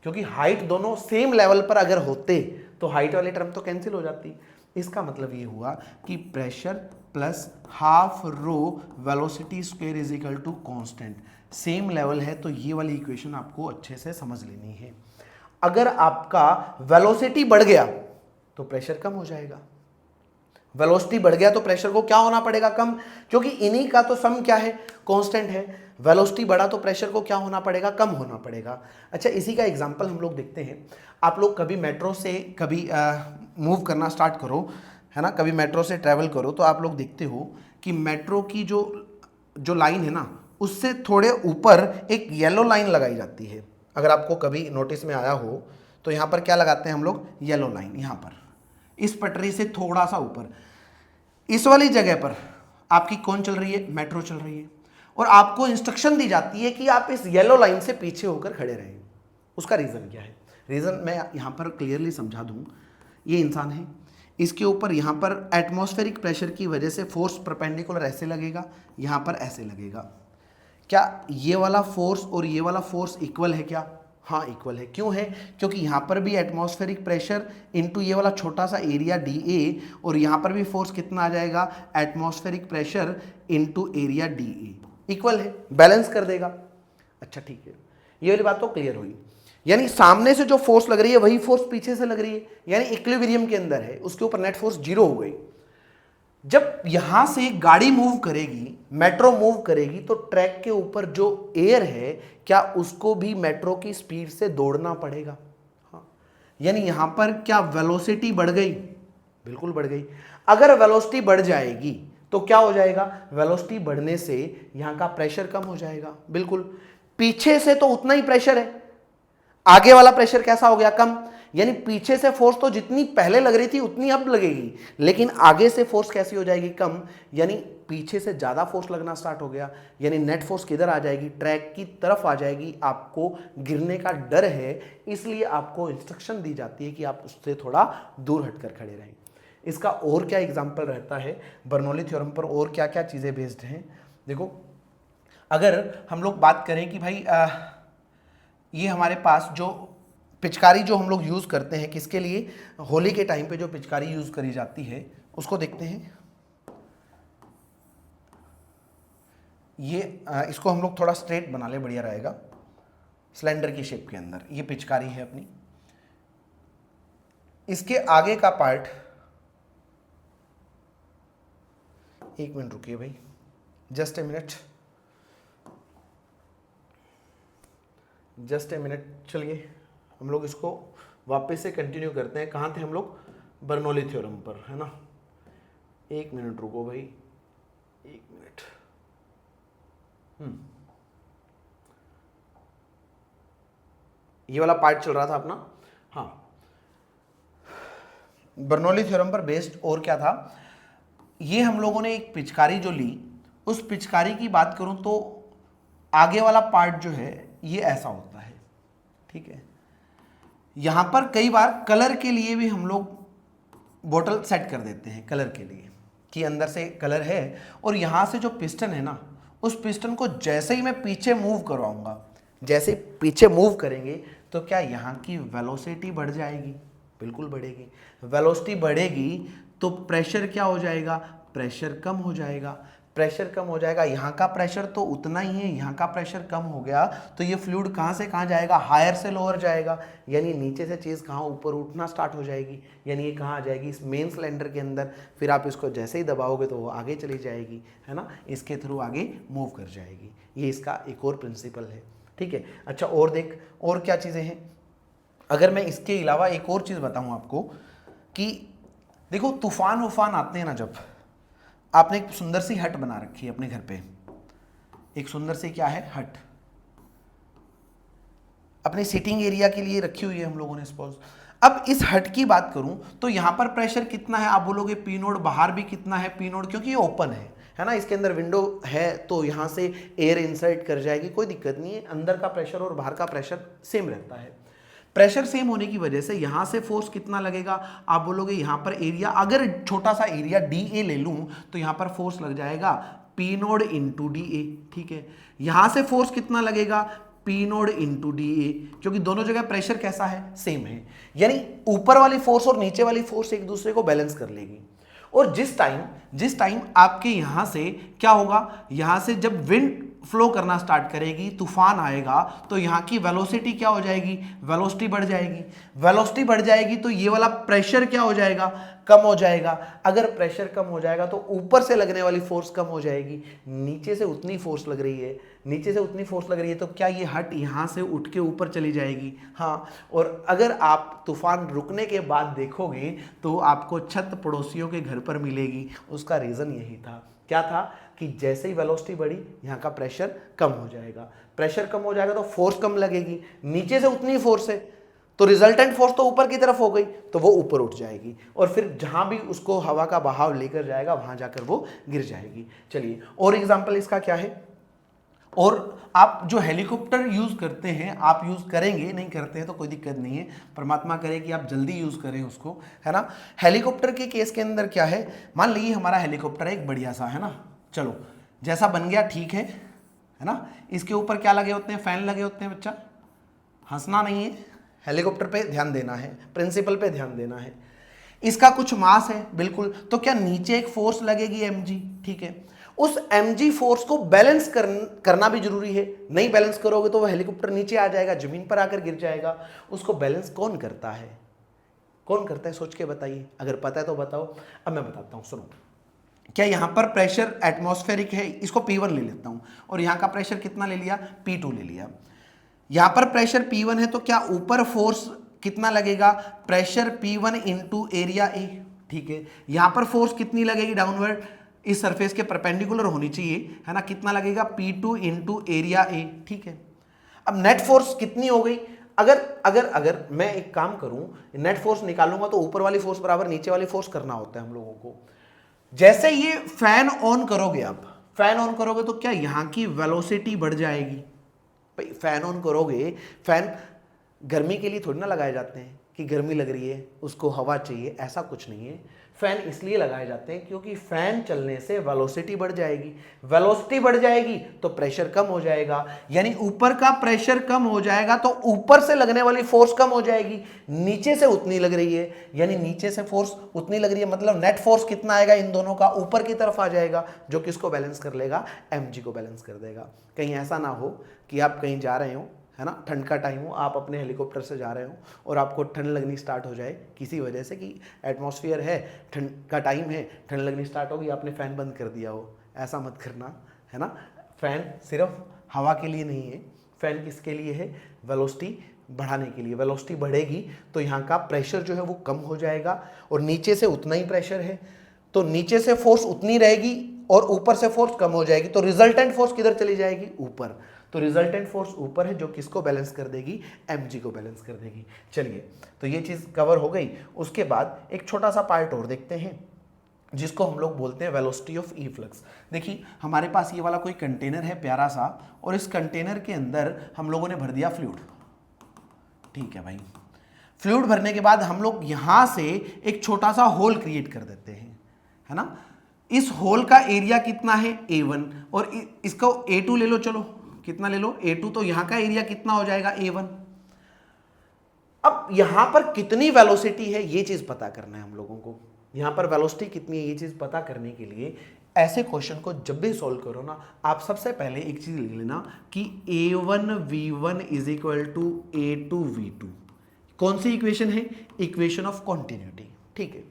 क्योंकि हाइट दोनों सेम लेवल पर अगर होते तो हाइट वाली टर्म तो कैंसिल हो जाती। इसका मतलब ये हुआ कि pressure plus half rho velocity square is equal to constant, same level है, तो ये वाली इक्वेशन आपको अच्छे से समझ लेनी है। अगर आपका वेलोसिटी बढ़ गया तो प्रेशर कम हो जाएगा, वेलोसिटी बढ़ गया तो प्रेशर को क्या होना पड़ेगा, कम, क्योंकि इन्हीं का तो सम क्या है, कांस्टेंट है। वेलोसिटी बढ़ा तो प्रेशर को क्या होना पड़ेगा, कम होना पड़ेगा। अच्छा, इसी का एग्जांपल हम लोग देखते हैं। आप लोग कभी मेट्रो से कभी मूव करना स्टार्ट करो, है ना, कभी मेट्रो से ट्रैवल करो, तो आप लोग देखते हो कि मेट्रो की जो लाइन है ना, उससे थोड़े ऊपर एक येलो लाइन लगाई जाती है। अगर आपको कभी नोटिस में आया हो तो यहाँ पर क्या लगाते हैं हम लोग, येलो लाइन, यहाँ पर इस पटरी से थोड़ा सा ऊपर, इस वाली जगह पर आपकी कौन चल रही है, मेट्रो चल रही है, और आपको इंस्ट्रक्शन दी जाती है कि आप इस येलो लाइन से पीछे होकर खड़े रहें। उसका रीज़न क्या है, रीज़न मैं यहाँ पर क्लियरली समझा दूँ। ये इंसान है, इसके ऊपर यहाँ पर एटमॉस्फेरिक प्रेशर की वजह से फोर्स परपेंडिकुलर ऐसे लगेगा, यहाँ पर ऐसे लगेगा। क्या ये वाला फोर्स और ये वाला फोर्स इक्वल है क्या? हाँ इक्वल है। क्यों है? क्योंकि यहाँ पर भी एटमॉस्फेरिक प्रेशर इनटू ये वाला छोटा सा एरिया DA, और यहाँ पर भी फोर्स कितना आ जाएगा? Atmospheric pressure into area DA, equal है, बैलेंस कर देगा। अच्छा ठीक है, ये वाली बात तो क्लियर हुई। यानी सामने से जो फोर्स लग रही है वही फोर्स पीछे से लग रही है, यानी इक्विलिब्रियम के अंदर है, उसके ऊपर नेट फोर्स 0 हो गई। जब यहां से गाड़ी मूव करेगी, मेट्रो मूव करेगी, तो ट्रैक के ऊपर जो एयर है क्या उसको भी मेट्रो की स्पीड से दौड़ना पड़ेगा? हाँ, यानी यहां पर क्या वेलोसिटी बढ़ गई? बिल्कुल बढ़ गई। अगर वेलोसिटी बढ़ जाएगी तो क्या हो जाएगा? वेलोसिटी बढ़ने से यहां का प्रेशर कम हो जाएगा। बिल्कुल, पीछे से तो उतना ही प्रेशर है, आगे वाला प्रेशर कैसा हो गया? कम। यानी पीछे से फोर्स तो जितनी पहले लग रही थी उतनी अब लगेगी, लेकिन आगे से फोर्स कैसी हो जाएगी? कम। यानी पीछे से ज्यादा फोर्स लगना स्टार्ट हो गया, यानी नेट फोर्स किधर आ जाएगी? ट्रैक की तरफ आ जाएगी। आपको गिरने का डर है, इसलिए आपको इंस्ट्रक्शन दी जाती है कि आप उससे थोड़ा दूर हटकर खड़े रहें। इसका और क्या एग्जाम्पल रहता है बर्नौली थ्योरम पर, और क्या क्या चीजें बेस्ड हैं? देखो, अगर हम लोग बात करें कि भाई ये हमारे पास जो पिचकारी जो हम लोग यूज़ करते हैं, किसके लिए? होली के टाइम पे जो पिचकारी यूज़ करी जाती है उसको देखते हैं। ये इसको हम लोग थोड़ा स्ट्रेट बना ले, बढ़िया रहेगा, सिलेंडर की शेप के अंदर ये पिचकारी है अपनी। इसके आगे का पार्ट, एक मिनट रुकिए भाई, just a minute, just a minute. चलिए हम लोग इसको वापस से कंटिन्यू करते हैं। कहाँ थे हम लोग? बर्नौली थ्योरम पर, है ना। एक मिनट रुको भाई, एक मिनट। ये वाला पार्ट चल रहा था अपना। हाँ, बर्नौली थ्योरम पर बेस्ड और क्या था? ये हम लोगों ने एक पिचकारी जो ली, उस पिचकारी की बात करूं तो आगे वाला पार्ट जो है ये ऐसा होता है, ठीक है। यहां पर कई बार कलर के लिए भी हम लोग बोतल सेट कर देते हैं, कलर के लिए, कि अंदर से कलर है, और यहां से जो पिस्टन है ना, उस पिस्टन को जैसे ही मैं पीछे मूव करवाऊंगा, जैसे पीछे मूव करेंगे तो क्या यहाँ की वेलोसिटी बढ़ जाएगी? बिल्कुल बढ़ेगी। वेलोसिटी बढ़ेगी तो प्रेशर क्या हो जाएगा? प्रेशर कम हो जाएगा। प्रेशर कम हो जाएगा, यहाँ का प्रेशर तो उतना ही है, यहाँ का प्रेशर कम हो गया, तो ये फ्लूइड कहाँ से कहाँ जाएगा? हायर से लोअर जाएगा, यानी नीचे से चीज़ कहाँ? ऊपर उठना स्टार्ट हो जाएगी, यानी ये कहाँ आ जाएगी? इस मेन सिलेंडर के अंदर। फिर आप इसको जैसे ही दबाओगे तो वो आगे चली जाएगी, है ना, इसके थ्रू आगे मूव कर जाएगी। ये इसका एक और प्रिंसिपल है, ठीक है। अच्छा, और देख, और क्या चीज़ें हैं? अगर मैं इसके अलावा एक और चीज़ बताऊँ आपको कि देखो, तूफान वूफान आते हैं ना, जब आपने एक सुंदर सी हट बना रखी है अपने घर पे, एक सुंदर सी क्या है? हट, अपने सिटिंग एरिया के लिए रखी हुई है हम लोगों ने सपोज। अब इस हट की बात करूं तो यहां पर प्रेशर कितना है? आप बोलोगे पी नोड। बाहर भी कितना है? पी नोड, क्योंकि ये ओपन है ना, इसके अंदर विंडो है, तो यहां से एयर इनसाइड कर जाएगी, कोई दिक्कत नहीं है। अंदर का प्रेशर और बाहर का प्रेशर सेम रहता है। प्रेशर सेम होने की वजह से यहां से फोर्स कितना लगेगा? आप बोलोगे यहां पर एरिया, अगर छोटा सा एरिया DA ले लूं तो यहां पर फोर्स लग जाएगा P नोड इंटू DA, ठीक है। यहां से फोर्स कितना लगेगा? P नोड इंटू DA, क्योंकि दोनों जगह प्रेशर कैसा है? सेम है, यानी ऊपर वाली फोर्स और नीचे वाली फोर्स एक दूसरे को बैलेंस कर लेगी। और जिस टाइम आपके यहां से क्या होगा? यहां से जब विंड फ्लो करना स्टार्ट करेगी, तूफान आएगा, तो यहाँ की वेलोसिटी क्या हो जाएगी? वेलोसिटी बढ़ जाएगी। वेलोसिटी बढ़ जाएगी तो ये वाला प्रेशर क्या हो जाएगा? कम हो जाएगा। अगर प्रेशर कम हो जाएगा तो ऊपर से लगने वाली फोर्स कम हो जाएगी, नीचे से उतनी फोर्स लग रही है, नीचे से उतनी फोर्स लग रही है, तो क्या ये हट यहाँ से उठ के ऊपर चली जाएगी? हाँ। और अगर आप तूफान रुकने के बाद देखोगे तो आपको छत पड़ोसियों के घर पर मिलेगी। उसका रीजन यही था, क्या था? कि जैसे ही वेलोसिटी बढ़ी यहाँ का प्रेशर कम हो जाएगा। प्रेशर कम हो जाएगा तो फोर्स कम लगेगी, नीचे से उतनी फोर्स है, तो रिजल्टेंट फोर्स तो ऊपर की तरफ हो गई, तो वो ऊपर उठ जाएगी, और फिर जहां भी उसको हवा का बहाव लेकर जाएगा वहां जाकर वो गिर जाएगी। चलिए, और एग्जांपल इसका क्या है? और आप जो हेलीकॉप्टर यूज करते हैं, आप यूज करेंगे, नहीं करते हैं तो कोई दिक्कत नहीं है, परमात्मा करे कि आप जल्दी यूज करें उसको, है ना। हेलीकॉप्टर के केस के अंदर क्या है, मान लीजिए हमारा हेलीकॉप्टर है एक बढ़िया सा, है ना, चलो जैसा बन गया ठीक है ना। इसके ऊपर क्या लगे होते हैं, फैन लगे होते हैं। बच्चा हंसना नहीं है, हेलीकॉप्टर पे ध्यान देना है, प्रिंसिपल पे ध्यान देना है। इसका कुछ मास है बिल्कुल, तो क्या नीचे एक फोर्स लगेगी mg, ठीक है। उस mg फोर्स को बैलेंस करना भी जरूरी है, नहीं बैलेंस करोगे तो वो हेलीकॉप्टर नीचे आ जाएगा, जमीन पर आकर गिर जाएगा। उसको बैलेंस कौन करता है, कौन करता है, सोच के बताइए, अगर पता है तो बताओ। अब मैं बताता हूं, सुनो। क्या यहां पर प्रेशर एटमॉस्फेरिक है, इसको P1 ले लेता हूं, और यहां का प्रेशर कितना ले लिया, P2 ले लिया। यहां पर प्रेशर P1 है, तो क्या ऊपर फोर्स कितना लगेगा, pressure P1 into area A, ठीक है। यहां पर फोर्स कितनी लगेगी डाउनवर्ड, इस सरफेस के परपेंडिकुलर होनी चाहिए, है ना, कितना लगेगा, P2 इंटू एरिया ए, ठीक है। अब नेट फोर्स कितनी हो गई, अगर अगर अगर मैं एक काम करूं, नेट फोर्स निकालूंगा तो ऊपर वाली फोर्स बराबर नीचे वाली फोर्स करना होता है हम लोगों को। जैसे ये फैन ऑन करोगे, आप फैन ऑन करोगे तो क्या यहां की वेलोसिटी बढ़ जाएगी। भाई फैन ऑन करोगे, फैन गर्मी के लिए थोड़ी ना लगाए जाते हैं कि गर्मी लग रही है उसको हवा चाहिए, ऐसा कुछ नहीं है। फैन इसलिए लगाए जाते हैं क्योंकि फैन चलने से वेलोसिटी बढ़ जाएगी, वेलोसिटी बढ़ जाएगी तो प्रेशर कम हो जाएगा, यानी ऊपर का प्रेशर कम हो जाएगा तो ऊपर से लगने वाली फोर्स कम हो जाएगी, नीचे से उतनी लग रही है, यानी नीचे से फोर्स उतनी लग रही है, मतलब नेट फोर्स कितना आएगा इन दोनों का, ऊपर की तरफ आ जाएगा, जो किसको बैलेंस कर लेगा, mg को बैलेंस कर देगा। कहीं ऐसा ना हो कि आप कहीं जा रहे हो, है ना, ठंड का टाइम हो, आप अपने हेलीकॉप्टर से जा रहे हो और आपको ठंड लगनी स्टार्ट हो जाए किसी वजह से, कि एटमॉस्फेयर है, ठंड का टाइम है, ठंड लगनी स्टार्ट होगी, आपने फ़ैन बंद कर दिया हो, ऐसा मत करना, है ना। फ़ैन सिर्फ हवा के लिए नहीं है, फ़ैन किसके लिए है, वेलोसिटी बढ़ाने के लिए। वेलोसिटी बढ़ेगी तो यहाँ का प्रेशर जो है वो कम हो जाएगा, और नीचे से उतना ही प्रेशर है तो नीचे से फोर्स उतनी रहेगी और ऊपर से फोर्स कम हो जाएगी, तो रिजल्टेंट फोर्स किधर चली जाएगी, ऊपर। तो रिजल्टेंट फोर्स ऊपर है, जो किसको बैलेंस कर देगी, mg को बैलेंस कर देगी। चलिए, तो ये चीज़ कवर हो गई। उसके बाद एक छोटा सा पार्ट और देखते हैं जिसको हम लोग बोलते हैं वेलोसिटी ऑफ ई फ्लक्स। देखिए हमारे पास ये वाला कोई कंटेनर है प्यारा सा, और इस कंटेनर के अंदर हम लोगों ने भर दिया फ्लूइड, ठीक है भाई। फ्लूइड भरने के बाद हम लोग यहां से एक छोटा सा होल क्रिएट कर देते हैं, है ना। इस होल का एरिया कितना है, A1, और इसको A2 ले लो, चलो कितना ले लो, A2, तो यहां का एरिया कितना हो जाएगा, A1। अब यहां पर कितनी वेलोसिटी है ये चीज पता करना है हम लोगों को, यहां पर वेलोसिटी कितनी है ये चीज पता करने के लिए ऐसे क्वेश्चन को जब भी सॉल्व करो ना, आप सबसे पहले एक चीज लिख लेना कि A1 V1 is equal to A2 V2। कौन सी इक्वेशन है, इक्वेशन ऑफ कॉन्टिन्यूटी, ठीक है।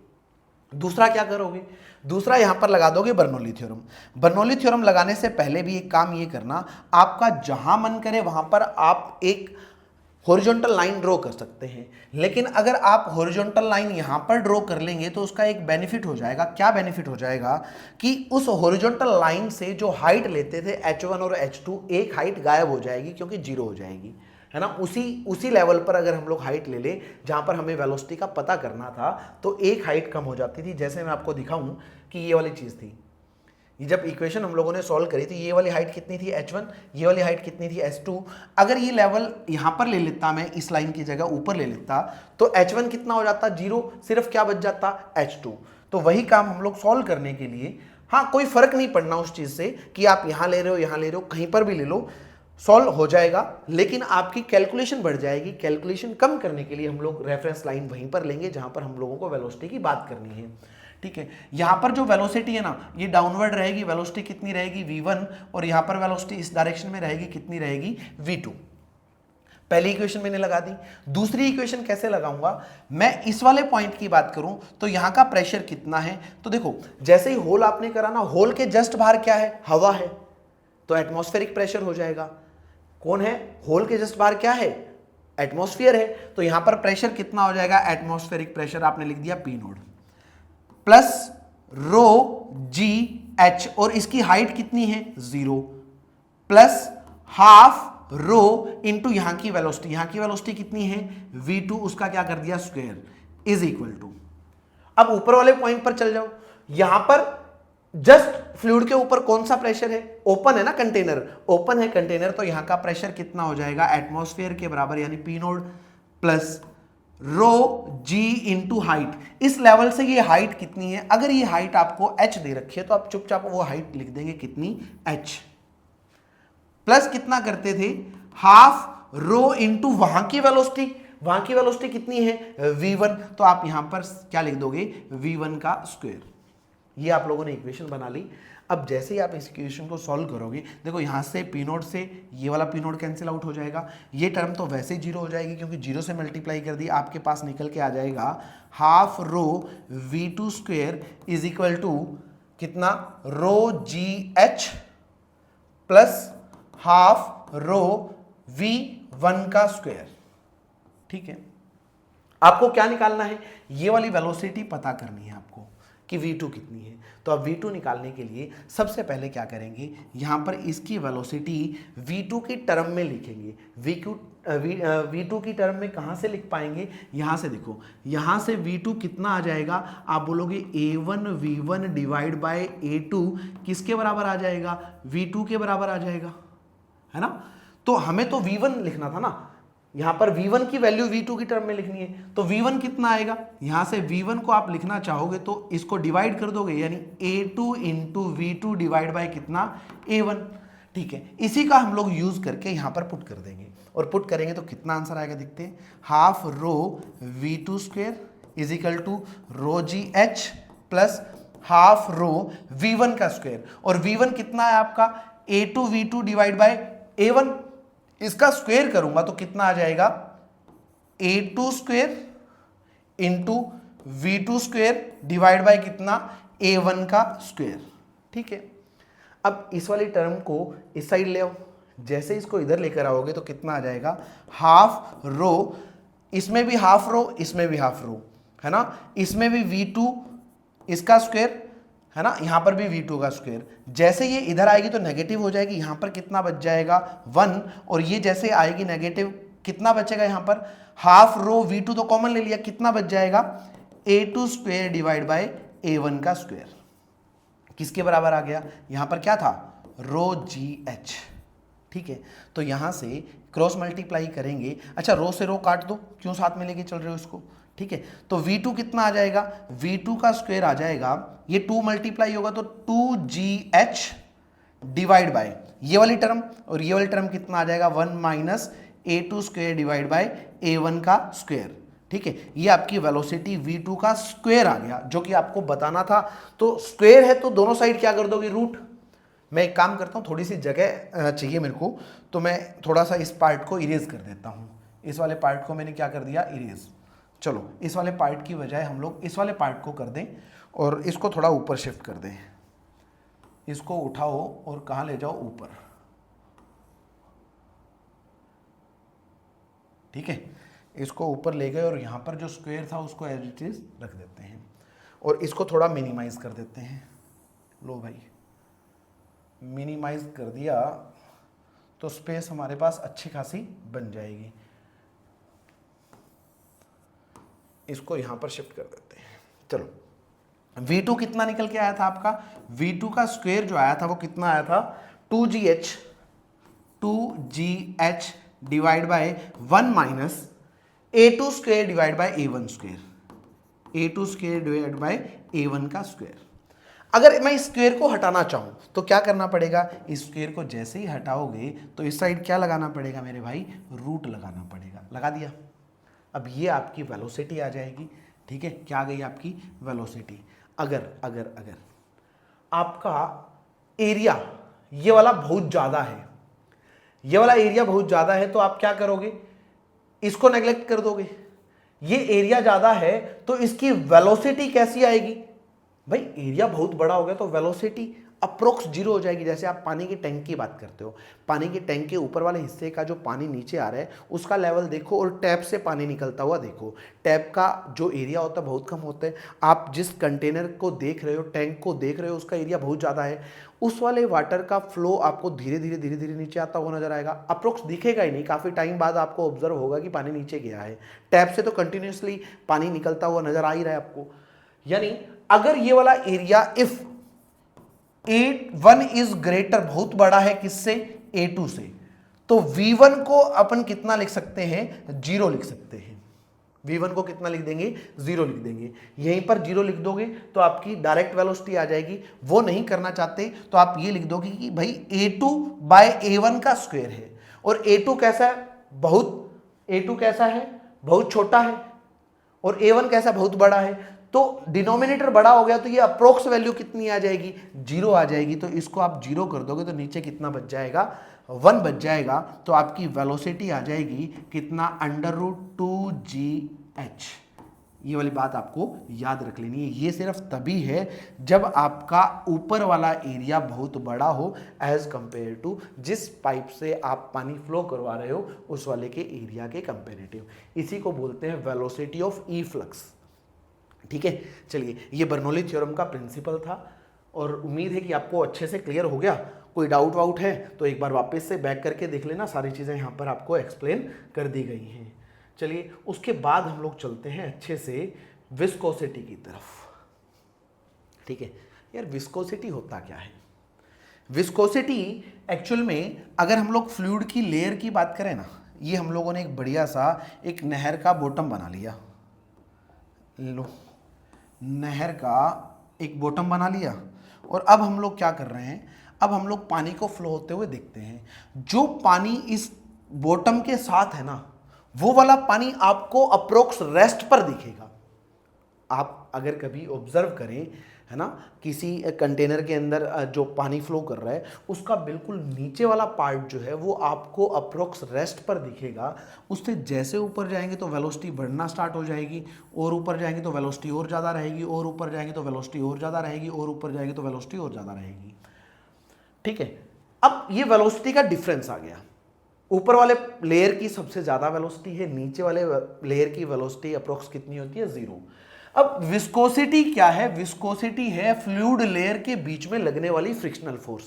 दूसरा क्या करोगे, दूसरा यहां पर लगा दोगे बर्नौली थ्योरम। बर्नौली थ्योरम लगाने से पहले भी एक काम ये करना, आपका जहां मन करे वहां पर आप एक हॉरिजॉन्टल लाइन ड्रॉ कर सकते हैं, लेकिन अगर आप हॉरिजॉन्टल लाइन यहां पर ड्रॉ कर लेंगे तो उसका एक बेनिफिट हो जाएगा। क्या बेनिफिट हो जाएगा कि उस हॉरिजॉन्टल लाइन से जो हाइट लेते थे h1 और h2, एक हाइट गायब हो जाएगी क्योंकि जीरो हो जाएगी, है ना। उसी लेवल पर अगर हम लोग हाइट ले लें जहां पर हमें वेलोसिटी का पता करना था, तो एक हाइट कम हो जाती थी। जैसे मैं आपको दिखाऊं कि ये वाली चीज थी, ये जब इक्वेशन हम लोगों ने सॉल्व करी थी, ये वाली हाइट कितनी थी, h1, ये वाली हाइट कितनी थी, h2। अगर ये लेवल यहां पर ले लेता, मैं इस लाइन की जगह ऊपर ले लेता, तो h1 कितना हो जाता, 0, सिर्फ क्या बच जाता, h2। तो वही काम हम लोग सॉल्व करने के लिए, हाँ कोई फर्क नहीं पड़ना उस चीज से कि आप यहां ले रहे हो, यहां ले रहे हो, कहीं पर भी ले लो, सॉल्व हो जाएगा, लेकिन आपकी कैलकुलेशन बढ़ जाएगी। कैलकुलेशन कम करने के लिए हम लोग रेफरेंस लाइन वहीं पर लेंगे जहां पर हम लोगों को वेलोसिटी की बात करनी है, ठीक है। यहां पर जो वेलोसिटी है ना, ये डाउनवर्ड रहेगी, वेलोसिटी कितनी रहेगी, v1, और यहां पर वेलोसिटी इस डायरेक्शन में रहेगी, कितनी रहेगी, v2। पहली इक्वेशन मैंने लगा दी। दूसरी इक्वेशन कैसे लगाऊंगा, मैं इस वाले पॉइंट की बात करूं तो यहां का प्रेशर कितना है, तो देखो जैसे ही होल आपने करा ना, होल के जस्ट बाहर क्या है, हवा है, तो एटमॉस्फेरिक प्रेशर हो जाएगा। कौन है, होल के जस्ट बाहर क्या है, एटमॉस्फेयर है, तो यहां पर प्रेशर कितना हो जाएगा, एटमॉस्फेरिक प्रेशर आपने लिख दिया P नोड प्लस रो जी एच, और इसकी हाइट कितनी है, 0, प्लस हाफ रो इंटू यहां की वेलोसिटी, यहां की वेलोसिटी कितनी है, v2, उसका क्या कर दिया स्क्वायर, इज इक्वल टू। अब ऊपर वाले पॉइंट पर चल जाओ, यहां पर जस्ट फ्लूइड के ऊपर कौन सा प्रेशर है, ओपन है ना कंटेनर, ओपन है कंटेनर, तो यहां का प्रेशर कितना हो जाएगा, एटमॉस्फेयर के बराबर, यानी पी नोड प्लस रो जी इंटू हाइट। इस लेवल से ये हाइट कितनी है, अगर ये हाइट आपको h दे रखी है तो आप चुपचाप वो हाइट लिख देंगे कितनी, h प्लस कितना करते थे, हाफ रो इंटू वहां की वेलोसिटी, वहां की वेलोसिटी कितनी है v1, तो आप यहां पर क्या लिख दोगे, v1 का स्क्वायर। ये आप लोगों ने इक्वेशन बना ली। अब जैसे ही आप इस इक्वेशन को सॉल्व करोगे, देखो यहां से पी नोट से ये वाला पी नोट कैंसिल आउट हो जाएगा, ये टर्म तो वैसे ही जीरो हो जाएगी क्योंकि जीरो से मल्टीप्लाई कर दी, आपके पास निकल के आ जाएगा half rho v two square is equal to कितना, रो जी H plus half rho v one का स्क्वायर। ठीक है, आपको क्या निकालना है, ये वाली वेलोसिटी पता करनी है आपको कि v2 कितनी है। तो अब v2 निकालने के लिए सबसे पहले क्या करेंगे, यहां पर इसकी वेलोसिटी v2 की टर्म में लिखेंगे। v2 की टर्म में कहां से लिख पाएंगे, यहां से देखो, यहां से v2 कितना आ जाएगा, आप बोलोगे a1 v1 divide by a2 किसके बराबर आ जाएगा, v2 के बराबर आ जाएगा, है ना। तो हमें तो v1 लिखना था ना, यहां पर v1 की वैल्यू v2 की टर्म में लिखनी है, तो v1 कितना आएगा, यहां से v1 को आप लिखना चाहोगे तो इसको डिवाइड कर दोगे, यानी a2 into V2 divide by कितना, a1। ठीक है, इसी का हम लोग यूज करके यहां पर पुट कर देंगे, और पुट करेंगे तो कितना आंसर आएगा, देखते हैं, half rho v2 square is equal to rho ji H plus half rho v1 का स्क्वेयर, और v1 कितना है आपका, a2 v2 divide by a1, इसका स्क्वायर करूंगा तो कितना आ जाएगा, a2 square into v2 square divide by कितना, a1 का स्क्वायर। ठीक है, अब इस वाली टर्म को इस साइड ले आओ, जैसे इसको इधर लेकर आओगे तो कितना आ जाएगा, हाफ रो, इसमें भी हाफ रो, इसमें भी हाफ रो, है ना, इसमें भी v2 इसका स्क्वायर, है ना, यहां पर भी v2 का स्क्वायर। जैसे ये इधर आएगी तो नेगेटिव हो जाएगी, यहां पर कितना बच जाएगा 1, और ये जैसे आएगी नेगेटिव, कितना बचेगा यहां पर, हाफ रो v2 तो कॉमन ले लिया, कितना बच जाएगा, a2 square divide by a1 का स्क्वायर, किसके बराबर आ गया, यहां पर क्या था, रो जी एच। ठीक है, तो यहां से क्रॉस मल्टीप्लाई करेंगे, अच्छा रो से रो काट दो, क्यों साथ में लेके चल रहे हो इसको। ठीक है, तो v2 कितना आ जाएगा, v2 का स्क्वायर आ जाएगा, ये 2 मल्टीप्लाई होगा तो 2gh डिवाइड बाय ये वाली टर्म, और ये वाली टर्म कितना आ जाएगा, 1 minus a2 square divide by a1 का स्क्वायर। ठीक है, ये आपकी वेलोसिटी v2 का स्क्वायर आ गया, जो कि आपको बताना था। तो स्क्वायर है तो दोनों साइड क्या कर दोगे, रूट। मैं एक काम करता हूँ, थोड़ी सी जगह चाहिए मेरे को, तो मैं थोड़ा सा इस पार्ट को इरेज कर देता हूँ। इस वाले पार्ट को मैंने क्या कर दिया, इरेज। चलो इस वाले पार्ट की बजाय हम लोग इस वाले पार्ट को कर दें और इसको थोड़ा ऊपर शिफ्ट कर दें। इसको उठाओ और कहाँ ले जाओ, ऊपर। ठीक है, इसको ऊपर ले गए और यहाँ पर जो स्क्वायर था उसको एज इट इज रख देते हैं, और इसको थोड़ा मिनिमाइज कर देते हैं। लो भाई, मिनिमाइज कर दिया तो स्पेस हमारे पास अच्छी खासी बन जाएगी। इसको यहां पर शिफ्ट कर देते हैं। चलो v2 कितना निकल के आया था आपका, v2 का स्क्वायर जो आया था वो कितना आया था, 2gh divide by 1 minus a2 square divide by a1 square, a2 square divide by a1 का स्क्वायर। अगर मैं इस स्क्वायर को हटाना चाहूं तो क्या करना पड़ेगा, इस स्क्वायर को जैसे ही हटाओगे तो इस साइड क्या लगाना पड़ेगा मेरे भाई, रूट लगाना पड़ेगा। लगा दिया। अब ये आपकी वेलोसिटी आ जाएगी। ठीक है, क्या आ गई आपकी वेलोसिटी। अगर अगर अगर आपका एरिया ये वाला बहुत ज़्यादा है, ये वाला एरिया बहुत ज़्यादा है, तो आप क्या करोगे, इसको नेग्लेक्ट कर दोगे। ये एरिया ज़्यादा है तो इसकी वेलोसिटी कैसी आएगी, भाई एरिया बहुत बड़ा हो गया तो वेलोसिटी अप्रोक्स जीरो हो जाएगी। जैसे आप पानी के टैंक की बात करते हो, पानी के टैंक के ऊपर वाले हिस्से का जो पानी नीचे आ रहा है उसका लेवल देखो, और टैप से पानी निकलता हुआ देखो। टैप का जो एरिया होता है बहुत कम होता है। आप जिस कंटेनर को देख रहे हो, टैंक को देख रहे हो, उसका एरिया बहुत ज़्यादा है, उस वाले वाटर का फ्लो आपको धीरे धीरे नीचे आता हुआ नजर आएगा। अप्रोक्स दिखेगा ही नहीं, काफ़ी टाइम बाद आपको ऑब्जर्व होगा कि पानी नीचे गया है। टैप से तो कंटिन्यूसली पानी निकलता हुआ नजर आ ही रहा है आपको। यानी अगर ये वाला area if A1 is greater, बहुत बड़ा है किससे, A2 से, तो V1 को अपन कितना लिख सकते हैं, 0 लिख सकते हैं। V1 को कितना लिख देंगे, 0 लिख देंगे। यहीं पर 0 लिख दोगे तो आपकी डायरेक्ट वेलोसिटी आ जाएगी। वो नहीं करना चाहते तो आप ये लिख दोगे कि भाई A2 बाय A1 का स्क्वायर है, और A2 कैसा है, A2 कैसा है, बहुत छोटा है, और A1 कैसा, बहुत बड़ा है। तो डिनोमिनेटर बड़ा हो गया तो ये अप्रोक्स वैल्यू कितनी आ जाएगी, 0 आ जाएगी। तो इसको आप 0 कर दोगे तो नीचे कितना बच जाएगा, 1 बच जाएगा। तो आपकी वेलोसिटी आ जाएगी कितना, √2gh। ये वाली बात आपको याद रख लेनी है। ये सिर्फ तभी है जब आपका ऊपर वाला एरिया बहुत बड़ा हो एज कंपेयर टू जिस पाइप से आप पानी फ्लो करवा रहे हो उस वाले के एरिया के कंपेरेटिव। इसी को बोलते हैं वेलोसिटी ऑफ ई फ्लक्स। ठीक है, चलिए, ये बर्नौली थ्योरम का प्रिंसिपल था और उम्मीद है कि आपको अच्छे से क्लियर हो गया। कोई डाउट वाउट है तो एक बार वापस से बैक करके देख लेना, सारी चीज़ें यहाँ पर आपको एक्सप्लेन कर दी गई हैं। चलिए, उसके बाद हम लोग चलते हैं अच्छे से विस्कोसिटी की तरफ। ठीक है यार, विस्कोसिटी होता क्या है? विस्कोसिटी एक्चुअल में अगर हम लोग फ्लूइड की लेयर की बात करें ना, ये हम लोगों ने एक बढ़िया सा एक नहर का बॉटम बना लिया, लो नहर का एक बॉटम बना लिया, और अब हम लोग क्या कर रहे हैं, अब हम लोग पानी को फ्लो होते हुए देखते हैं। जो पानी इस बॉटम के साथ है ना, वो वाला पानी आपको अप्रोक्स रेस्ट पर दिखेगा। आप अगर कभी ऑब्जर्व करें, है ना, किसी कंटेनर के अंदर जो पानी फ्लो कर रहा है उसका बिल्कुल नीचे वाला पार्ट जो है वो आपको अप्रोक्स रेस्ट पर दिखेगा। उससे जैसे ऊपर जाएंगे तो वेलोसिटी बढ़ना स्टार्ट हो जाएगी, और ऊपर जाएंगे तो वेलोसिटी और ज़्यादा रहेगी, और ऊपर जाएंगे तो वेलोसिटी और ज़्यादा रहेगी, और ऊपर जाएंगे तो वेलोसिटी और ज़्यादा रहेगी। ठीक है, अब ये वेलोसिटी का डिफरेंस आ गया। ऊपर वाले लेयर की सबसे ज़्यादा वेलोसिटी है, नीचे वाले लेयर की वेलोसिटी अप्रोक्स कितनी होती है, 0। अब विस्कोसिटी क्या है? विस्कोसिटी है फ्लूइड लेयर के बीच में लगने वाली फ्रिक्शनल फोर्स।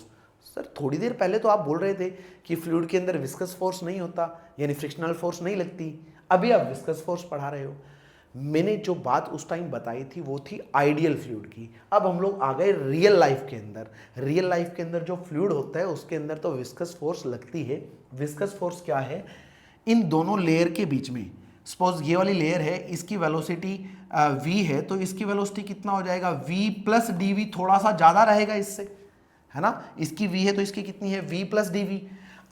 सर थोड़ी देर पहले तो आप बोल रहे थे कि फ्लूइड के अंदर विस्कस फोर्स नहीं होता, यानी फ्रिक्शनल फोर्स नहीं लगती, अभी आप विस्कस फोर्स पढ़ा रहे हो। मैंने जो बात उस टाइम बताई थी वो थी आइडियल फ्लूइड की। अब हम लोग आ गए रियल लाइफ के अंदर। रियल लाइफ के अंदर जो फ्लूइड होता है उसके अंदर तो विस्कस फोर्स लगती है। विस्कस फोर्स क्या है? इन दोनों लेयर के बीच में, सपोज ये वाली लेयर है, इसकी वेलोसिटी v है, तो इसकी वेलोसिटी कितना हो जाएगा, v प्लस dv, थोड़ा सा ज़्यादा रहेगा इससे, है ना। इसकी v है तो इसकी कितनी है, v प्लस dv।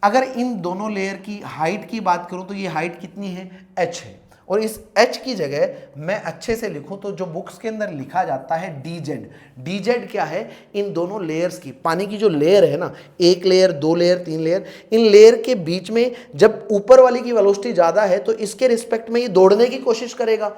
अगर इन दोनों लेयर की हाइट की बात करूं तो ये हाइट कितनी है, h है, और इस h की जगह मैं अच्छे से लिखूं तो जो बुक्स के अंदर लिखा जाता है dz। dz क्या है? इन दोनों लेयर्स की, पानी की जो लेयर है ना, एक लेयर, दो लेयर, तीन लेयर, इन लेयर के बीच में जब ऊपर वाली की वेलोसिटी ज़्यादा है तो इसके रिस्पेक्ट में ये दौड़ने की कोशिश करेगा।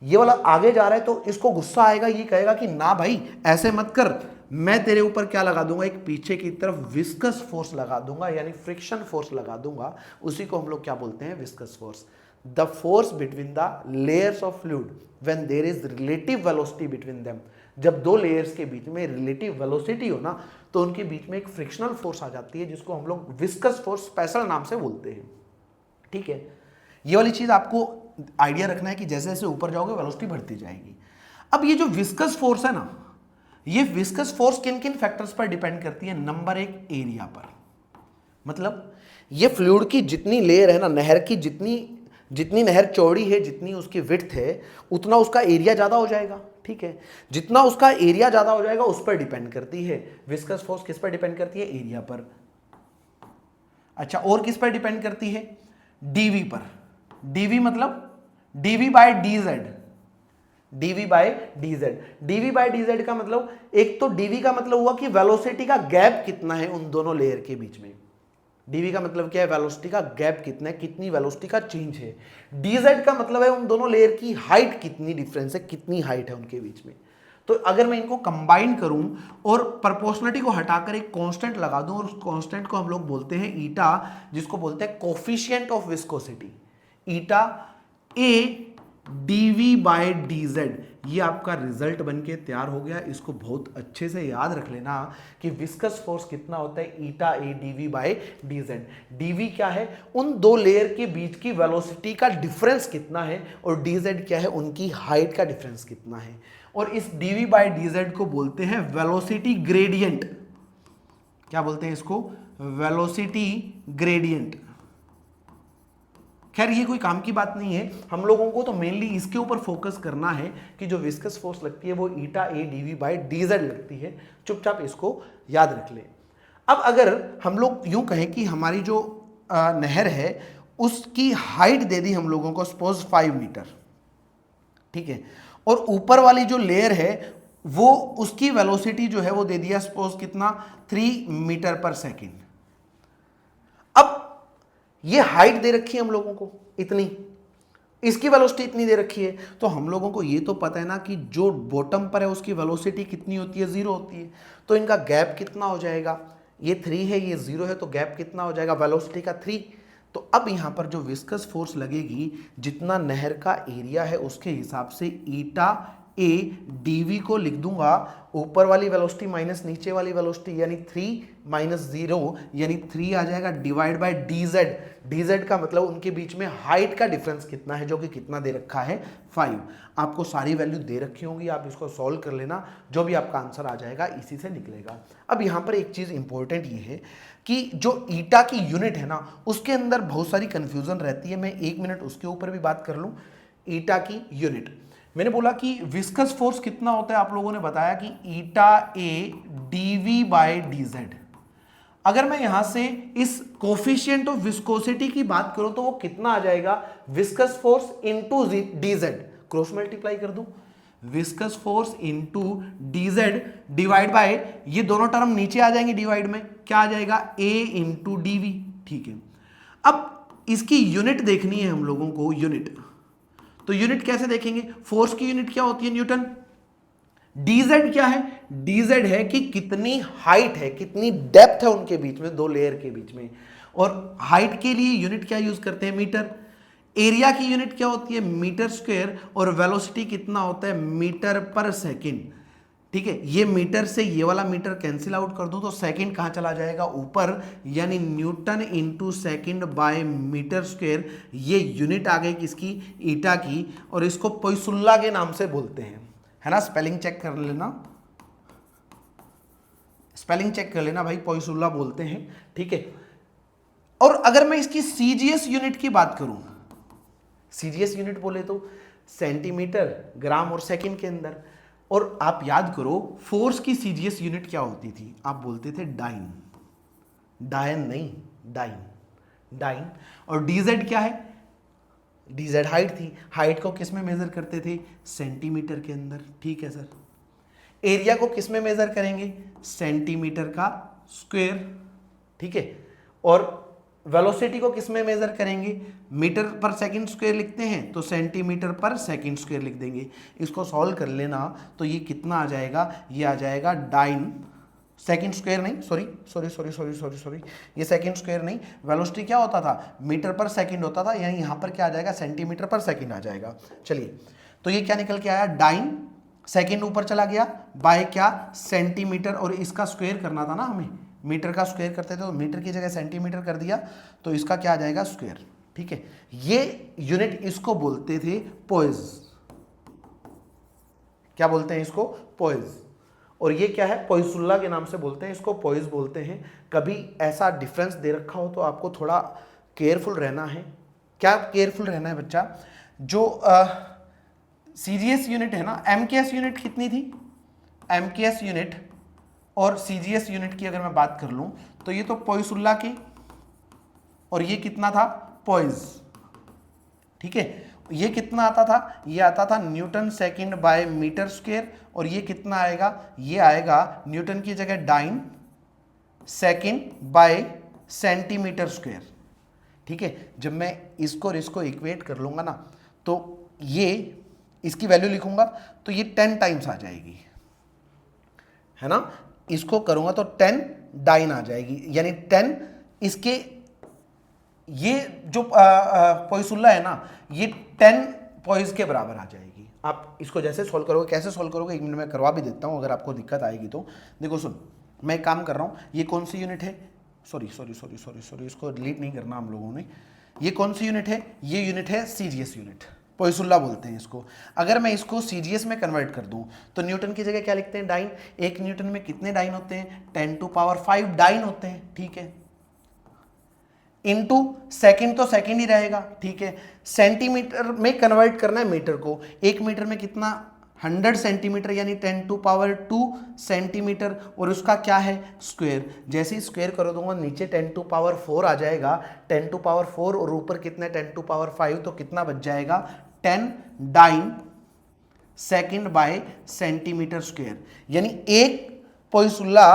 ये वाला आगे जा रहा है तो इसको गुस्सा आएगा, ये कहेगा कि ना भाई ऐसे मत कर, मैं तेरे ऊपर क्या लगा दूंगा, एक पीछे की तरफ विस्कस फोर्स लगा दूंगा, यानी फ्रिक्शन फोर्स लगा दूंगा। उसी को हम लोग क्या बोलते हैं, viscous force. The force between the layers of fluid when there is relative velocity between them. जब दो लेयर्स के बीच में रिलेटिव वेलोसिटी हो ना तो उनके बीच में एक फ्रिक्शनल फोर्स आ जाती है जिसको हम लोग विस्कस फोर्स स्पेशल नाम से बोलते हैं। ठीक है, ये वाली चीज आपको आइडिया रखना है कि जैसे जैसे ऊपर जाओगे वेलोसिटी बढ़ती जाएगी। अब ये जो विस्कस फोर्स है ना, ये विस्कस फोर्स किन किन फैक्टर्स पर डिपेंड करती है? नंबर एक, एरिया पर। मतलब ये फ्लूइड की जितनी लेयर है ना, नहर की जितनी नहर चौड़ी है, जितनी उसकी विड्थ है, उतना उसका एरिया ज़्यादा हो जाएगा। ठीक है, जितना उसका एरिया ज़्यादा हो जाएगा उस पर डिपेंड करती है विस्कस फोर्स। किस पर डिपेंड करती है? एरिया पर। अच्छा, और किस पर डिपेंड करती है? डीवी पर। डीवी मतलब D V by D Z. D V by D Z. D V by D Z का मतलब, एक तो डीवी का मतलब हुआ कि वेलोसिटी का गैप कितना है उन दोनों लेयर के बीच में। डीवी का मतलब क्या है? वेलोसिटी का गैप कितना है, कितनी वेलोसिटी का चेंज है। डीजेड का मतलब है उन दोनों लेयर की हाइट कितनी डिफरेंस है, कितनी हाइट है उनके बीच में। तो अगर मैं इनको कंबाइन करूं और प्रोपोर्शनलिटी को हटाकर एक कांस्टेंट लगा दूं, और उस कांस्टेंट को हम लोग बोलते हैं ईटा, जिसको बोलते हैं coefficient of viscosity. Eta A dv by dz, ये आपका रिजल्ट बनके तैयार हो गया। इसको बहुत अच्छे से याद रख लेना कि विस्कस फोर्स कितना होता है, ईटा A dv by dz। dv क्या है, उन दो लेयर के बीच की वेलोसिटी का डिफरेंस कितना है, और dz क्या है, उनकी हाइट का डिफरेंस कितना है। और इस dv बाय dz को बोलते हैं वेलोसिटी ग्रेडियंट। क्या बोलते हैं इसको, वेलोसिटी ग्रेडियंट। खैर ये कोई काम की बात नहीं है, हम लोगों को तो मेनली इसके ऊपर फोकस करना है कि जो विस्कस फोर्स लगती है वो ईटा ए dv बाय dz लगती है। चुपचाप इसको याद रख ले। अब अगर हम लोग यूं कहें कि हमारी जो नहर है उसकी हाइट दे दी हम लोगों को सपोज 5 मीटर, ठीक है, और ऊपर वाली जो लेयर है वो उसकी वेलोसिटी जो है वो दे दिया सपोज कितना, 3 मीटर पर सेकेंड। अब ये हाइट दे रखी है हम लोगों को इतनी, इसकी वेलोसिटी इतनी दे रखी है, तो हम लोगों को ये तो पता है ना कि जो बॉटम पर है उसकी वेलोसिटी कितनी होती है, 0 होती है। तो इनका गैप कितना हो जाएगा, ये 3 है ये 0 है, तो गैप कितना हो जाएगा, वेलोसिटी का 3। तो अब यहाँ पर जो विस्कस फोर्स लगेगी, जितना नहर का एरिया है उसके हिसाब से ईटा ए dv को लिख दूंगा, ऊपर वाली वेलोसिटी माइनस नीचे वाली वेलोसिटी, यानी 3 माइनस 0 यानी 3 आ जाएगा, डिवाइड बाय dz। dz का मतलब उनके बीच में हाइट का डिफरेंस कितना है, जो कि कितना दे रखा है, 5। आपको सारी वैल्यू दे रखी होंगी, आप इसको सॉल्व कर लेना, जो भी आपका आंसर आ जाएगा इसी से निकलेगा। अब यहाँ पर एक चीज़ इंपॉर्टेंट ये है कि जो ईटा की यूनिट है ना, उसके अंदर बहुत सारी कन्फ्यूजन रहती है। मैं 1 मिनट उसके ऊपर भी बात कर लूँ। ईटा की यूनिट, मैंने बोला कि विस्कस फोर्स कितना होता है, आप लोगों ने बताया कि ईटा ए dv बाय dz। अगर मैं यहां से इस कोफिशिएंट ऑफ विस्कोसिटी की बात करूं तो वो कितना आ जाएगा, viscous force into dz, cross multiply कर दूं, viscous force into dz divide by, ये दोनों टर्म नीचे आ जाएंगे डिवाइड में, क्या आ जाएगा, a इंटू dv। ठीक है, अब इसकी यूनिट देखनी है हम लोगों को, यूनिट। तो यूनिट कैसे देखेंगे, फोर्स की यूनिट क्या होती है, न्यूटन। dz क्या है, dz है कि कितनी हाइट है, कितनी डेप्थ है उनके बीच में, दो लेयर के बीच में। और हाइट के लिए यूनिट क्या यूज करते हैं, मीटर। एरिया की यूनिट क्या होती है, मीटर स्क्वायर। और वेलोसिटी कितना होता है, मीटर पर सेकेंड। ठीक है, ये मीटर से ये वाला मीटर कैंसिल आउट कर दूं तो सेकंड कहां चला जाएगा, ऊपर, यानी newton into second by metre square. ये यूनिट आ गई किसकी, ईटा की, और इसको पोइसुल्ला के नाम से बोलते हैं, है ना। स्पेलिंग चेक कर लेना, स्पेलिंग चेक कर लेना भाई, पोइसुल्ला बोलते हैं, ठीक है। और अगर मैं इसकी सीजीएस यूनिट की बात करूं, सीजीएस यूनिट बोले तो सेंटीमीटर, ग्राम और सेकंड के अंदर। और आप याद करो फोर्स की सीजीएस यूनिट क्या होती थी, आप बोलते थे डाइन, डायन नहीं, डाइन, डाइन। और डीजेड क्या है, डीजेड हाइट थी, हाइट को किस में मेजर करते थे, सेंटीमीटर के अंदर, ठीक है सर। एरिया को किस में मेजर करेंगे, सेंटीमीटर का स्क्वायर, ठीक है। और वेलोसिटी को किस में मेजर करेंगे, मीटर पर सेकंड स्क्वायर लिखते हैं तो सेंटीमीटर पर सेकंड स्क्वायर लिख देंगे। इसको सॉल्व कर लेना तो ये कितना आ जाएगा, ये आ जाएगा डाइन, सेकंड स्क्वायर नहीं, सॉरी, ये सेकंड स्क्वायर नहीं, वेलोसिटी क्या होता था, मीटर पर सेकंड होता था, यानी यहाँ पर क्या आ जाएगा, सेंटीमीटर पर सेकंड आ जाएगा। चलिए, तो ये क्या निकल के आया, डाइन, सेकंड ऊपर चला गया, बाय क्या, सेंटीमीटर, और इसका स्क्वायर करना था ना हमें, मीटर का स्क्वायर करते थे तो मीटर की जगह सेंटीमीटर कर दिया, तो इसका क्या आ जाएगा, स्क्वायर, ठीक है। ये यूनिट, इसको बोलते थे पोइज, क्या बोलते हैं इसको, पोइज। और ये क्या है, पोइसुल्ला के नाम से बोलते हैं इसको, पोइज बोलते हैं। कभी ऐसा डिफरेंस दे रखा हो तो आपको थोड़ा केयरफुल रहना है। क्या केयरफुल रहना है बच्चा, जो सीजीएस यूनिट है ना, एमकेएस यूनिट कितनी थी, एमकेएस यूनिट और सीजीएस यूनिट की अगर मैं बात कर लूं तो ये तो पोइसुल्ला की, और ये कितना था, पोइज, ठीक है। ये कितना आता था, ये आता था newton second by metre square, और ये कितना आएगा, ये आएगा न्यूटन की जगह dyne second by centimetre square, ठीक है। जब मैं इसको और इसको इक्वेट कर लूंगा ना, तो ये इसकी वैल्यू लिखूंगा तो ये 10 टाइम्स आ जाएगी, है ना। इसको करूंगा तो 10 डाइन आ जाएगी, यानी 10 इसके, ये जो पोइसुल्ला है ना, ये 10 पॉइज के बराबर आ जाएगी। आप इसको जैसे सॉल्व करोगे, कैसे सॉल्व करोगे 1 मिनट में करवा भी देता हूँ, अगर आपको दिक्कत आएगी तो। देखो सुन, मैं एक काम कर रहा हूँ, ये कौन सी यूनिट है, सॉरी, इसको डिलीट नहीं करना हम लोगों ने। ये कौन सी यूनिट है, ये यूनिट है सीजीएस यूनिट, पॉइसुल्ला बोलते हैं इसको। अगर मैं इसको सीजीएस में कन्वर्ट कर दूं तो न्यूटन की जगह क्या लिखते हैं, डाइन। 1 न्यूटन में कितने डाइन होते हैं, 10⁵ डाइन होते हैं, ठीक है। इनटू सेकंड तो सेकंड ही रहेगा, ठीक है। सेंटीमीटर में कन्वर्ट करना है मीटर को, 1 मीटर में कितना, 100 सेंटीमीटर यानी 10⁵ सेंटीमीटर, और उसका क्या है स्क्वायर। जैसे ही स्क्वायर कर दूंगा नीचे 10⁴ आ जाएगा, 10⁴ और ऊपर कितना 10⁵, तो कितना बच जाएगा 10 dyne second by centimetre square, यानी एक पॉइसुल्ला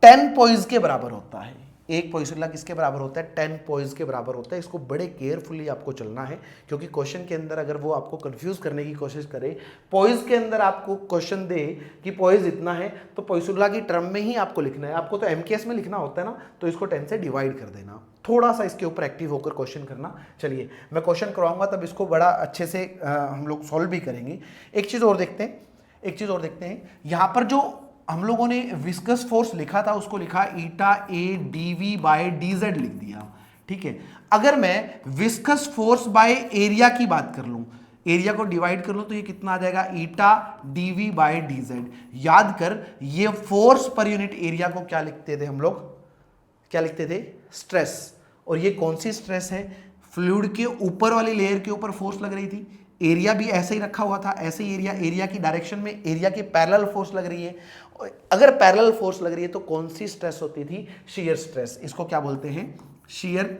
10 पॉइज के बराबर होता है। एक पॉइसुल्ला किसके बराबर होता है, 10 पॉइज के बराबर होता है। इसको बड़े केयरफुली आपको चलना है, क्योंकि क्वेश्चन के अंदर अगर वो आपको कंफ्यूज करने की कोशिश करे, पॉइज के अंदर आपको क्वेश्चन दे कि पॉइज इतना है, तो पॉइसुल्ला की टर्म में ही आपको लिखना है। आपको तो एमकेएस में लिखना होता है ना, तो इसको 10 से डिवाइड कर देना, थोड़ा सा इसके ऊपर एक्टिव होकर क्वेश्चन करना। चलिए मैं क्वेश्चन करवाऊंगा, तब इसको बड़ा अच्छे से हम लोग सॉल्व भी करेंगे। एक चीज़ और देखते हैं, यहाँ पर जो हम लोगों ने विस्कस फोर्स लिखा था उसको लिखा ईटा ए डीवी बाय डीजेड लिख दिया, ठीक है। अगर मैं विस्कस फोर्स बाय एरिया की बात कर लूं, एरिया को डिवाइड कर लूं, तो ये कितना आ जाएगा, ईटा डीवी बाय डीजेड। याद कर, ये फोर्स पर यूनिट एरिया को क्या लिखते थे हम लोग, क्या लिखते थे, स्ट्रेस। और ये कौन सी स्ट्रेस है, फ्लूइड के ऊपर वाली लेयर के ऊपर फोर्स लग रही थी, एरिया भी ऐसे ही रखा हुआ था, ऐसे ही एरिया की डायरेक्शन में एरिया की पैरेलल फोर्स लग रही है। अगर पैरेलल फोर्स लग रही है तो कौन सी स्ट्रेस होती थी, शेयर स्ट्रेस। इसको क्या बोलते हैं, शेयर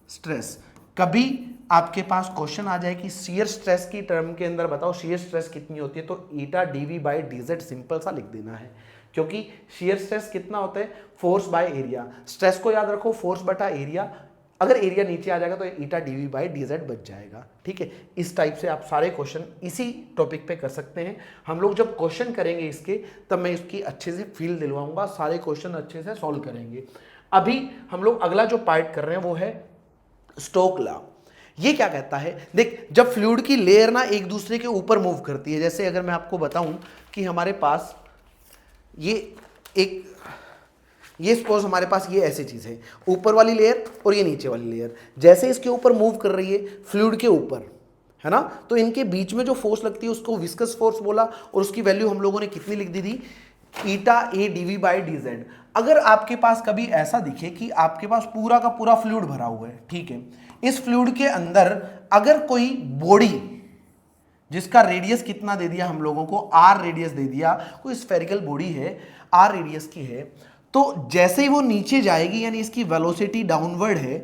स्ट्रेस। कभी आपके पास क्वेश्चन आ जाए कि शेयर स्ट्रेस की टर्म के अंदर बताओ शेयर स्ट्रेस कितनी होती है, तो ईटा डीवी बाय डीजेड सिंपल सा लिख देना है, क्योंकि शेयर स्ट्रेस कितना होता है, फोर्स बाय एरिया। स्ट्रेस को याद रखो, फोर्स बटा एरिया। अगर एरिया नीचे आ जाएगा तो ईटा डीवी बाय डीजेड बच जाएगा, ठीक है। इस टाइप से आप सारे क्वेश्चन इसी टॉपिक पे कर सकते हैं। हम लोग जब क्वेश्चन करेंगे इसके, तब मैं इसकी अच्छे से फील दिलवाऊंगा, सारे क्वेश्चन अच्छे से सॉल्व करेंगे। अभी हम लोग अगला जो पार्ट कर रहे हैं वो है स्टोक लॉ। ये क्या कहता है, देख, जब फ्लूइड की लेयर ना एक दूसरे के ऊपर मूव करती है, जैसे अगर मैं आपको बताऊं कि हमारे पास ये सपोज हमारे पास ये ऐसी चीज है, ऊपर वाली लेयर और ये नीचे वाली लेयर, जैसे इसके ऊपर मूव कर रही है फ्लूइड के ऊपर, है ना, तो इनके बीच में जो फोर्स लगती है उसको विस्कस फोर्स बोला, और उसकी वैल्यू हम लोगों ने कितनी लिख दी थी, ईटा ए डीवी बाय डीजेड। अगर आपके पास कभी ऐसा दिखे कि आपके पास पूरा का पूरा फ्लूइड भरा हुआ है, ठीक है, इस फ्लूइड के अंदर अगर कोई बॉडी जिसका रेडियस कितना दे दिया हम लोगों को, आर रेडियस दे दिया, कोई स्फेरिकल बॉडी है, आर रेडियस की है, तो जैसे ही वो नीचे जाएगी यानी इसकी वेलोसिटी डाउनवर्ड है,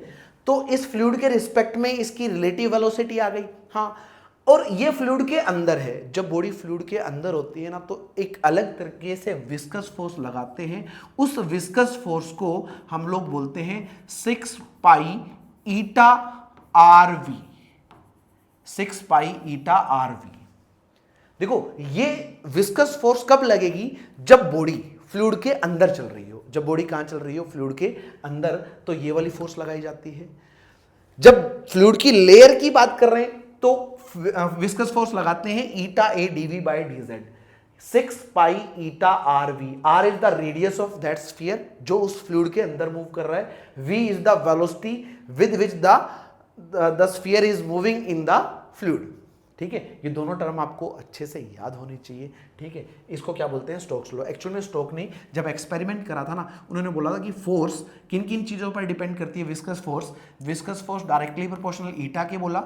तो इस फ्लूइड के रिस्पेक्ट में इसकी रिलेटिव वेलोसिटी आ गई। हाँ, और ये फ्लूइड के अंदर है, जब बॉडी फ्लूइड के अंदर होती है ना, तो एक अलग तरीके से विस्कस फोर्स लगाते हैं। उस विस्कस फोर्स को हम लोग बोलते हैं 6 pi eta r v, 6 pi eta r v. देखो, ये विस्कस फोर्स कब लगेगी, जब बॉडी फ्लूइड के अंदर चल रही हो। जब बॉडी कहां चल रही हो, फ्लूइड के अंदर, तो ये वाली फोर्स लगाई जाती है। जब फ्लूइड की लेयर की बात कर रहे हैं तो विस्कस फोर्स लगाते हैं eta a dv by dz, 6 pi eta r v. R is the radius of that sphere जो उस फ्लूइड के अंदर मूव कर रहा है, v is the velocity with which the sphere is moving in the fluid, ठीक है। ये दोनों टर्म आपको अच्छे से याद होनी चाहिए, ठीक है। इसको क्या बोलते हैं, स्टोक्स लॉ। एक्चुअल में स्टोक ने जब एक्सपेरिमेंट करा था ना, उन्होंने बोला था कि फोर्स किन किन चीज़ों पर डिपेंड करती है, viscous force directly proportional eta के बोला,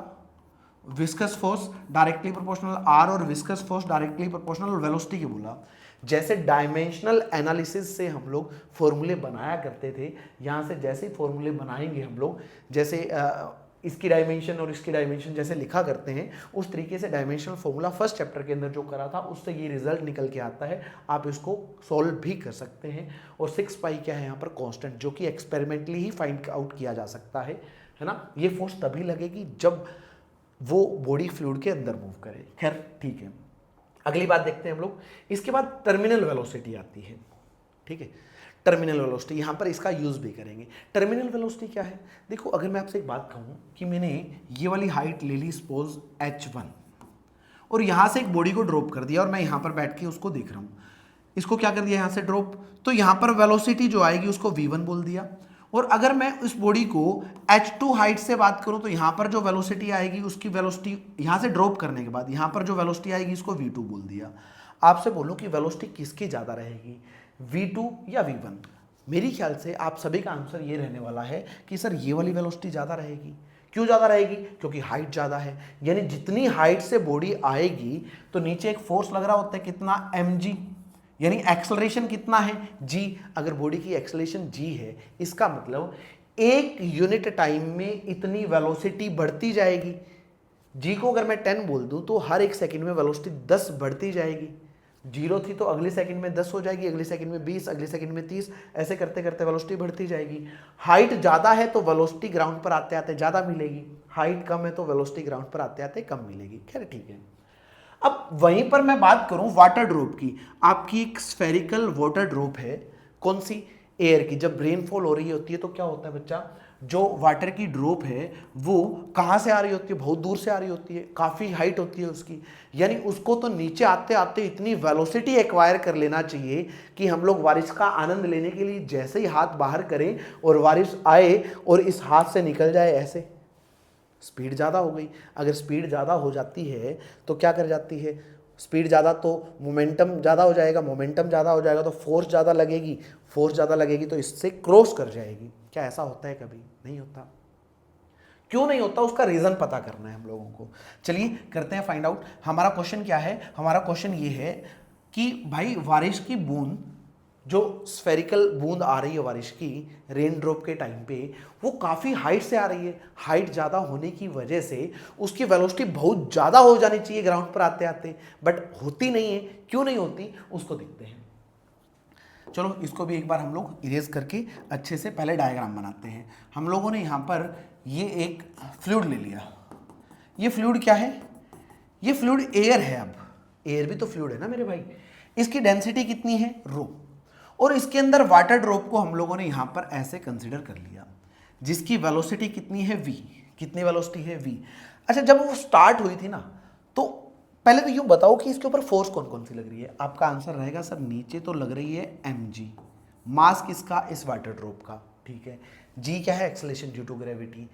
viscous force directly proportional r, और viscous force directly proportional velocity के बोला। जैसे डायमेंशनल एनालिसिस से हम लोग फॉर्मूले बनाया करते थे, यहाँ से जैसे ही फॉर्मूले बनाएंगे हम लोग, जैसे इसकी डायमेंशन और इसकी डायमेंशन जैसे लिखा करते हैं, उस तरीके से डायमेंशनल फॉर्मूला फर्स्ट चैप्टर के अंदर जो करा था उससे ये रिजल्ट निकल के आता है। आप इसको सॉल्व भी कर सकते हैं। और 6 पाई क्या है यहाँ पर, कांस्टेंट, जो कि एक्सपेरिमेंटली ही फाइंड आउट किया जा सकता है ना। ये फोर्स तभी लगेगी जब वो बॉडी फ्लूइड के अंदर मूव करे। खैर ठीक है, अगली बात देखते हैं हम लोग। इसके बाद टर्मिनल वेलोसिटी आती है, ठीक है। टर्मिनल वेलोसिटी, यहाँ पर इसका यूज भी करेंगे। टर्मिनल वेलोसिटी क्या है, देखो, अगर मैं आपसे एक बात कहूँ कि मैंने ये वाली हाइट ले ली सपोज h1, और यहां से एक बॉडी को ड्रॉप कर दिया और मैं यहां पर बैठ के उसको देख रहा हूं, इसको क्या कर दिया यहां से ड्रॉप, तो यहां पर वेलोसिटी जो आएगी उसको v1 बोल दिया। और अगर मैं उस बॉडी को h2 हाइट से बात करूं तो यहां पर जो वेलोसिटी आएगी उसकी वेलोसिटी यहां से ड्रॉप करने के बाद यहां पर जो वेलोसिटी आएगी इसको v2 बोल दिया। आपसे बोलूं कि वेलोसिटी किसकी ज्यादा रहेगी, v2 या v1? मेरी ख्याल से आप सभी का आंसर ये रहने वाला है कि सर ये वाली वेलोसिटी ज्यादा रहेगी। क्यों ज्यादा रहेगी? क्योंकि हाइट ज्यादा है, यानी जितनी हाइट से बॉडी आएगी तो नीचे एक फोर्स लग रहा होता है कितना, mg, यानी एक्सेलरेशन कितना है, g। अगर बॉडी की एक्सेलरेशन g है इसका मतलब एक यूनिट टाइम में इतनी वेलोसिटी बढ़ती जाएगी। g को अगर मैं 10 बोल दूं तो हर एक सेकंड में वेलोसिटी 10 बढ़ती जाएगी। 0 थी तो अगले सेकंड में 10 हो जाएगी, अगले सेकंड में 20, अगले सेकंड में 30, ऐसे करते करते वेलोसिटी बढ़ती जाएगी। हाइट ज्यादा है तो वेलोसिटी ग्राउंड पर आते आते ज्यादा मिलेगी, हाइट कम है तो वेलोसिटी ग्राउंड पर आते आते कम मिलेगी। खैर ठीक है। अब वहीं पर मैं बात करूं वाटर ड्रॉप की, आपकी एक स्फेरिकल वाटर ड्रॉप है, कौन सी, एयर की। जब रेनफॉल हो रही होती है तो क्या होता है बच्चा, जो वाटर की ड्रॉप है वो कहां से आ रही होती है, बहुत दूर से आ रही होती है, काफी हाइट होती है उसकी, यानी उसको तो नीचे आते आते इतनी वेलोसिटी एक्वायर कर लेना चाहिए कि हम लोग बारिश का आनंद लेने के लिए जैसे ही हाथ बाहर करें और बारिश आए और इस हाथ से निकल जाए, ऐसे स्पीड ज़्यादा हो गई। अगर स्पीड ज़्यादा हो जाती है तो क्या कर जाती है, स्पीड ज़्यादा तो मोमेंटम ज़्यादा हो जाएगा, मोमेंटम ज़्यादा हो जाएगा तो फोर्स ज़्यादा लगेगी, फोर्स ज़्यादा लगेगी तो इससे क्रॉस कर जाएगी। क्या ऐसा होता है? कभी नहीं होता। क्यों नहीं होता? उसका रीज़न पता करना है हम लोगों को। चलिए करते हैं फाइंड आउट। हमारा क्वेश्चन क्या है, हमारा क्वेश्चन ये है कि भाई बारिश की बूंद, जो स्फेरिकल बूंद आ रही है बारिश की रेन ड्रॉप के टाइम पे, वो काफ़ी हाइट से आ रही है। हाइट ज़्यादा होने की वजह से उसकी वेलोसिटी बहुत ज़्यादा हो जानी चाहिए ग्राउंड पर आते आते, बट होती नहीं है। क्यों नहीं होती उसको देखते हैं। चलो इसको भी एक बार हम लोग इरेज करके अच्छे से पहले डायग्राम बनाते हैं। हम लोगों ने यहाँ पर ये एक फ्लूइड ले लिया। ये फ्लूइड क्या है? ये फ्लूइड एयर है। अब एयर भी तो फ्लूइड है ना मेरे भाई। इसकी डेंसिटी कितनी है? रो। और इसके अंदर वाटर ड्रॉप को हम लोगों ने यहां पर ऐसे कंसीडर कर लिया, जिसकी वेलोसिटी कितनी है? v। कितनी वेलोसिटी है? v। अच्छा, जब वो स्टार्ट हुई थी ना, तो पहले तो यूं बताओ कि इसके ऊपर फोर्स कौन कौन सी लग रही है। आपका आंसर रहेगा सर नीचे तो लग रही है mg, मास किसका? इस वाटर ड्रॉप का। ठीक है। g क्या है? Acceleration due to gravity.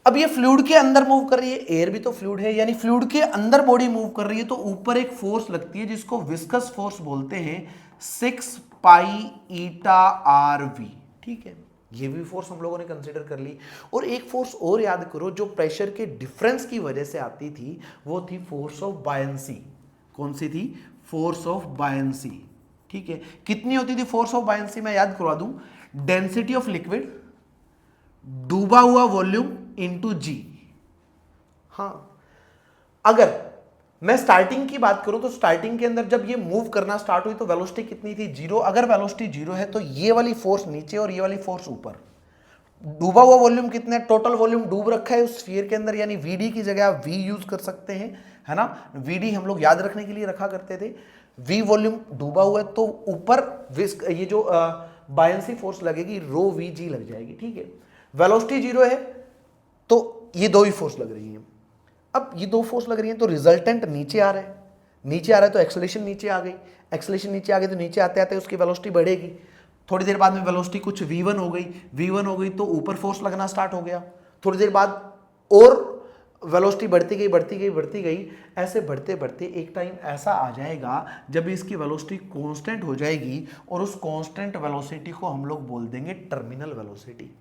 अब ये फ्लूइड के अंदर मूव कर रही है, एयर भी तो फ्लूइड है, यानी फ्लूइड के अंदर बॉडी मूव कर रही है, तो ऊपर एक फोर्स लगती है जिसको विस्कस फोर्स बोलते हैं, 6 पाई ईटा आर वी। ठीक है, ये भी फोर्स हम लोगों ने कंसीडर कर ली। और एक फोर्स और याद करो जो प्रेशर के डिफरेंस की वजह से आती थी, वो थी फोर्स ऑफ बायंसी। कौन सी थी? Force of buoyancy. ठीक है, कितनी होती थी फोर्स ऑफ बायंसी? मैं याद करवा दूं, डेंसिटी ऑफ लिक्विड, डूबा हुआ वॉल्यूम इंटू जी। हाँ, अगर मैं स्टार्टिंग की बात करूं तो स्टार्टिंग के अंदर जब ये मूव करना स्टार्ट हुई तो वेलोसिटी कितनी थी? 0। अगर वेलोसिटी 0 है तो ये वाली फोर्स नीचे और ये वाली फोर्स ऊपर। डूबा हुआ वॉल्यूम कितना है? टोटल वॉल्यूम डूब रखा है उस स्फीयर के अंदर, यानी वीडी की जगह आप वी यूज कर सकते हैं, है ना। वीडी हम लोग याद रखने के लिए रखा करते थे। वी वॉल्यूम डूबा हुआ है तो ऊपर ये जो बायंसी फोर्स लगेगी रो वी जी लग जाएगी। ठीक है, वेलोसिटी 0 है तो ये दो ही फोर्स लग रही है। अब ये दो फोर्स लग रही है तो रिजल्टेंट नीचे आ रहा है, नीचे आ रहा है तो एक्सेलरेशन नीचे आ गई, एक्सेलरेशन नीचे आ गई तो नीचे आते आते उसकी वेलोसिटी बढ़ेगी। थोड़ी देर बाद में वेलोसिटी कुछ v1 हो गई, v1 हो गई तो ऊपर फोर्स लगना स्टार्ट हो गया। थोड़ी देर बाद और वेलोसिटी बढ़ती गई बढ़ती गई बढ़ती गई, ऐसे बढ़ते बढ़ते एक टाइम ऐसा आ जाएगा जब इसकी वेलोसिटी कांस्टेंट हो जाएगी और उस कांस्टेंट वेलोसिटी को हम लोग बोल देंगे टर्मिनल वेलोसिटी।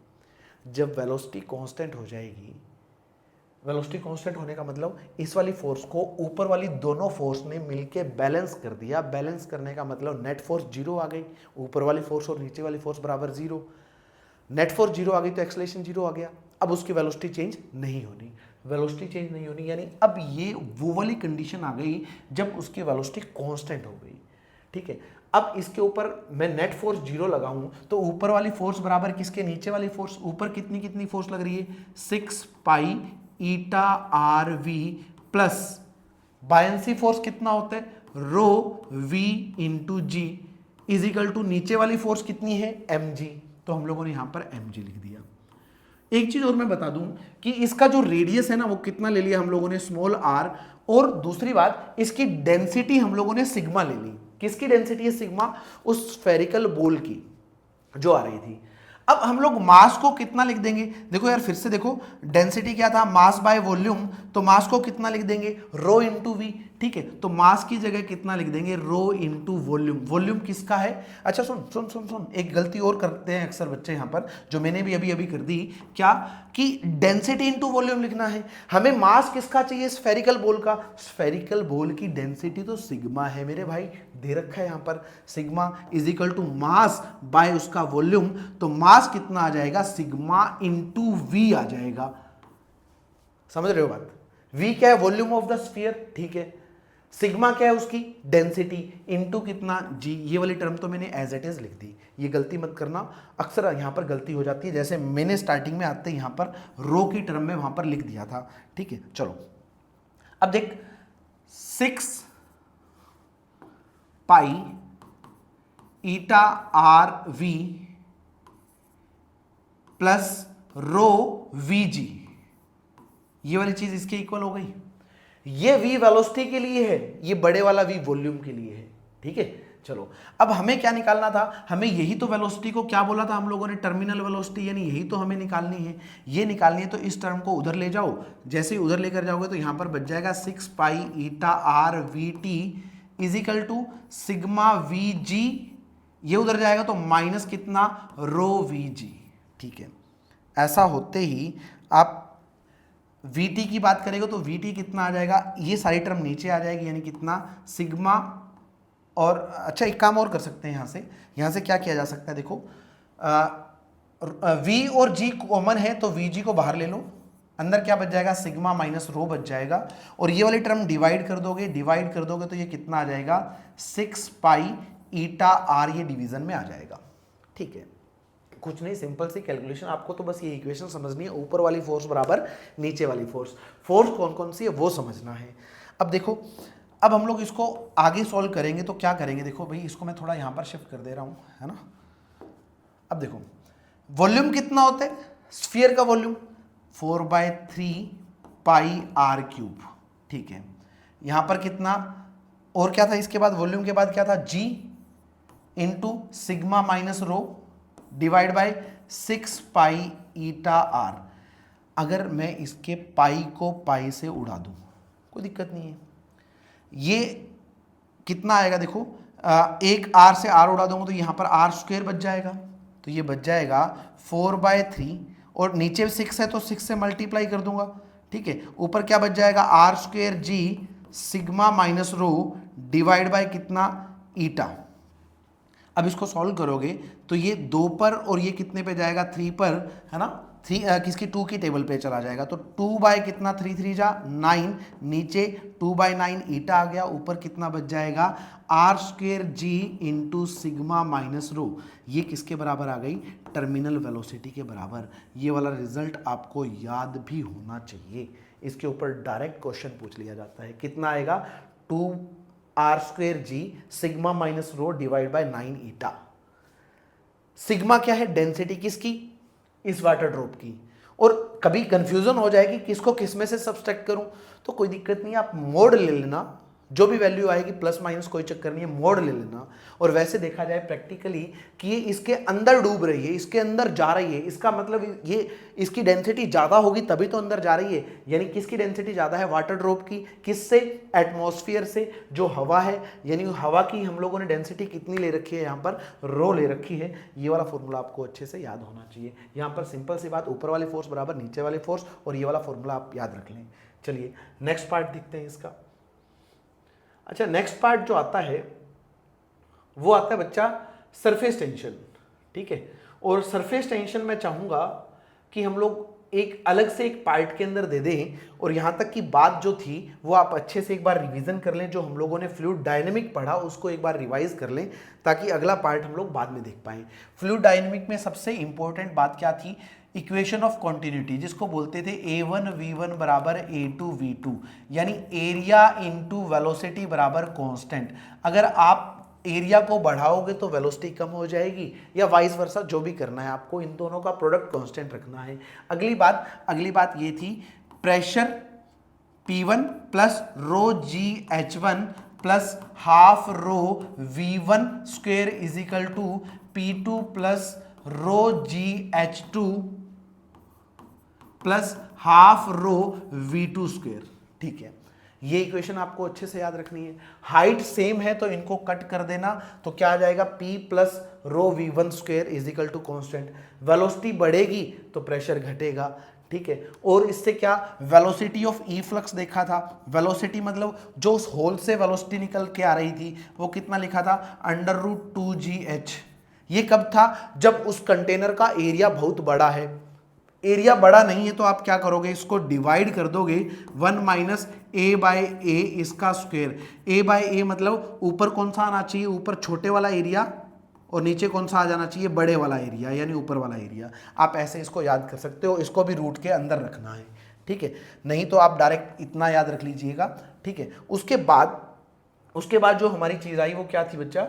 जब वेलोसिटी कांस्टेंट हो जाएगी, वेलोसिटी कांस्टेंट होने का मतलब इस वाली फोर्स को ऊपर वाली दोनों फोर्स ने मिलके बैलेंस कर दिया। बैलेंस करने का मतलब नेट फोर्स 0 आ गई, ऊपर वाली फोर्स और नीचे वाली फोर्स बराबर 0। नेट फोर्स 0 आ गई तो एक्सेलरेशन 0 आ गया। अब उसकी वेलोसिटी चेंज नहीं होनी, वेलोसिटी चेंज नहीं होनी, यानी अब ये वो वाली कंडीशन आ गई जब उसकी वेलोसिटी कांस्टेंट हो गई। ठीक है, अब इसके ऊपर मैं नेट फोर्स 0 लगाऊं तो ऊपर वाली फोर्स बराबर किसके? नीचे वाली फोर्स। ऊपर कितनी कितनी फोर्स लग रही है? 6 pi eta r v plus buoyancy force कितना होता है? Rho we into g is equal to नीचे वाली फोर्स कितनी है? M g. तो हम लोगों ने यहां पर एम जी लिख दिया। एक चीज और मैं बता दूं कि इसका जो रेडियस है ना वो कितना ले लिया हम लोगों ने? Small R. और दूसरी बात, इसकी डेंसिटी हम लोगों ने सिग्मा ले ली। किसकी डेंसिटी है सिग्मा? उस स्फेरिकल बॉल की जो आ रही थी। अब हम लोग मास को कितना लिख देंगे? देखो यार फिर से देखो, डेंसिटी क्या था? Mass by volume. तो मास को कितना लिख देंगे? Rho into we. ठीक है, तो मास की जगह कितना लिख देंगे? Rho into volume. वॉल्यूम किसका है? अच्छा सुन सुन सुन सुन, एक गलती और करते हैं अक्सर बच्चे यहाँ पर, जो मैंने भी अभी अभी कर दी। क्या? कि डेंसिटी इंटू वॉल्यूम लिखना है। हमें मास किसका चाहिए? स्फेरिकल बॉल का। स्फेरिकल बॉल की डेंसिटी तो सिग्मा है मेरे भाई, दे रखा है यहाँ पर। Sigma is equal to mass by उसका वॉल्यूम। तो मास कितना आ जाएगा? सिग्मा इंटू वी आ जाएगा। समझ रहे हो बात? वी क्या है? Volume of the sphere. ठीक है, सिग्मा क्या है? उसकी डेंसिटी इनटू कितना? जी। ये वाली टर्म तो मैंने एज इट इज लिख दी, ये गलती मत करना। अक्सर यहां पर गलती हो जाती है, जैसे मैंने स्टार्टिंग में आते यहां पर रो की टर्म में वहां पर लिख दिया था। ठीक है, चलो अब देख, 6 pi eta r v plus rho v g, ये वाली चीज इसके इक्वल हो गई। ये v वेलोसिटी के लिए है, ये बड़े वाला v वॉल्यूम के लिए है। ठीक है, चलो अब हमें क्या निकालना था? हमें यही तो वेलोसिटी को क्या बोला था हम लोगों ने? टर्मिनल वेलोसिटी, यानी यही तो हमें निकालनी है। ये निकालनी है तो इस टर्म को उधर ले जाओ। जैसे ही उधर लेकर जाओगे तो यहां पर बच जाएगा 6 pi eta r v t is equal to sigma v g. ये उधर जाएगा तो माइनस कितना? Rho v g. ठीक है, ऐसा होते ही आप Vt की बात करेगा तो Vt कितना आ जाएगा? ये सारी टर्म नीचे आ जाएगी, यानी कितना? सिग्मा। और अच्छा एक काम और कर सकते हैं, यहाँ से क्या किया जा सकता है? देखो V और G कॉमन है तो Vg को बाहर ले लो, अंदर क्या बच जाएगा? सिग्मा माइनस रो बच जाएगा। और ये वाली टर्म डिवाइड कर दोगे तो ये कितना आ जाएगा? 6 पाई ईटा आर, ये डिवीजन में आ जाएगा। ठीक है, कुछ नहीं, सिंपल सी कैलकुलेशन। आपको तो बस ये इक्वेशन समझनी है, ऊपर वाली फोर्स बराबर नीचे वाली फोर्स। फोर्स कौन कौन सी है वो समझना है। अब देखो, अब हम लोग इसको आगे सॉल्व करेंगे तो क्या करेंगे? देखो भाई, इसको मैं थोड़ा यहां पर शिफ्ट कर दे रहा हूं, है ना। अब देखो, वॉल्यूम कितना होता है स्फीयर का? Volume 4/3 pi R cube. ठीक है, यहां पर कितना और क्या था इसके बाद? वॉल्यूम के बाद क्या था? G into sigma minus rho divide by 6 pi eta r. अगर मैं इसके पाई को पाई से उड़ा दूं कोई दिक्कत नहीं है। ये कितना आएगा? देखो, एक आर से आर उड़ा दूंगा तो यहां पर आर स्क्वायर बच जाएगा, तो ये बच जाएगा 4/3, और नीचे 6 है तो 6 से मल्टीप्लाई कर दूंगा। ठीक है, ऊपर क्या बच जाएगा? R square G sigma minus rho divide by कितना? ईटा। अब इसको सॉल्व करोगे तो ये 2 पर और ये कितने पे जाएगा? 3 पर, है ना। 3 किसकी? 2 की टेबल पे चला जाएगा, तो 2 बाय कितना? 3 3 जा 9, नीचे 2/9 ईटा आ गया, ऊपर कितना बच जाएगा? R square G into sigma minus rho. ये किसके बराबर आ गई? टर्मिनल वेलोसिटी के बराबर। ये वाला रिजल्ट आपको याद भी होना चाहिए, इसके ऊपर डायरेक्ट क्वेश्चन पूछ लिया जाता है। कितना आएगा? 2 R square ji sigma minus rho divide by 9 eta. Sigma क्या है? डेंसिटी किसकी? इस वाटर ड्रॉप की। और कभी कंफ्यूजन हो जाएगी किसको किस में से सब्सट्रैक्ट करूं, तो कोई दिक्कत नहीं है, आप मोड ले लेना, जो भी वैल्यू आएगी प्लस माइनस कोई चक्कर नहीं है, मोड ले लेना। और वैसे देखा जाए प्रैक्टिकली कि ये इसके अंदर डूब रही है, इसके अंदर जा रही है, इसका मतलब ये इसकी डेंसिटी ज़्यादा होगी तभी तो अंदर जा रही है। यानी किसकी डेंसिटी ज़्यादा है? वाटर ड्रॉप की। किससे? एटमॉस्फेयर से, जो हवा है। यानी हवा की हम लोगों ने डेंसिटी कितनी ले रखी है? यहाँ पर रो ले रखी है। ये वाला फॉर्मूला आपको अच्छे से याद होना चाहिए। यहाँ पर सिंपल सी बात, ऊपर वाली फोर्स बराबर नीचे वाली फोर्स, और ये वाला फॉर्मूला आप याद रख लें। चलिए नेक्स्ट पार्ट देखते हैं इसका। अच्छा, नेक्स्ट पार्ट जो आता है वो आता है बच्चा सरफेस टेंशन। ठीक है, और सरफेस टेंशन मैं चाहूंगा कि हम लोग एक अलग से एक पार्ट के अंदर दे दें, और यहां तक की बात जो थी वो आप अच्छे से एक बार रिवीजन कर लें। जो हम लोगों ने फ्लूइड डायनेमिक पढ़ा उसको एक बार रिवाइज कर लें, ताकि अगला पार्ट हम लोग बाद में देख पाएं। फ्लूइड डायनेमिक में सबसे इंपॉर्टेंट बात क्या थी? इक्वेशन ऑफ कॉन्टिन्यूटी, जिसको बोलते थे A1V1 बराबर A2V2, यानी एरिया इंटू वेलोसिटी बराबर कांस्टेंट। अगर आप एरिया को बढ़ाओगे तो वेलोसिटी कम हो जाएगी, या वाइस वर्सा, जो भी करना है आपको, इन दोनों का प्रोडक्ट कांस्टेंट रखना है। अगली बात ये थी pressure P1 plus rho G H1 plus half rho V1 square is equal to P2 plus rho G H2 plus half rho V2 square. ठीक है, ये इक्वेशन आपको अच्छे से याद रखनी है। हाइट सेम है तो इनको कट कर देना, तो क्या आ जाएगा P plus rho V1 square is equal to constant. Velocity बढ़ेगी तो प्रेशर घटेगा। ठीक है, और इससे क्या वेलोसिटी ऑफ ई फ्लक्स देखा था। वेलोसिटी मतलब जो उस होल से वेलोसिटी निकल के आ रही थी वो कितना लिखा था, √2GH। ये कब था, जब उस कंटेनर का एरिया बहुत बड़ा है। एरिया बड़ा नहीं है तो आप क्या करोगे, इसको डिवाइड कर दोगे 1 माइनस ए बाय ए इसका स्क्वायर। ए बाय ए मतलब ऊपर कौन सा आना चाहिए, ऊपर छोटे वाला एरिया, और नीचे कौन सा आ जाना चाहिए, बड़े वाला एरिया, यानी ऊपर वाला एरिया। आप ऐसे इसको याद कर सकते हो, इसको भी रूट के अंदर रखना है। ठीक है, नहीं तो आप डायरेक्ट इतना याद रख लीजिएगा। ठीक है, उसके बाद जो हमारी चीज आई वो क्या थी बच्चा,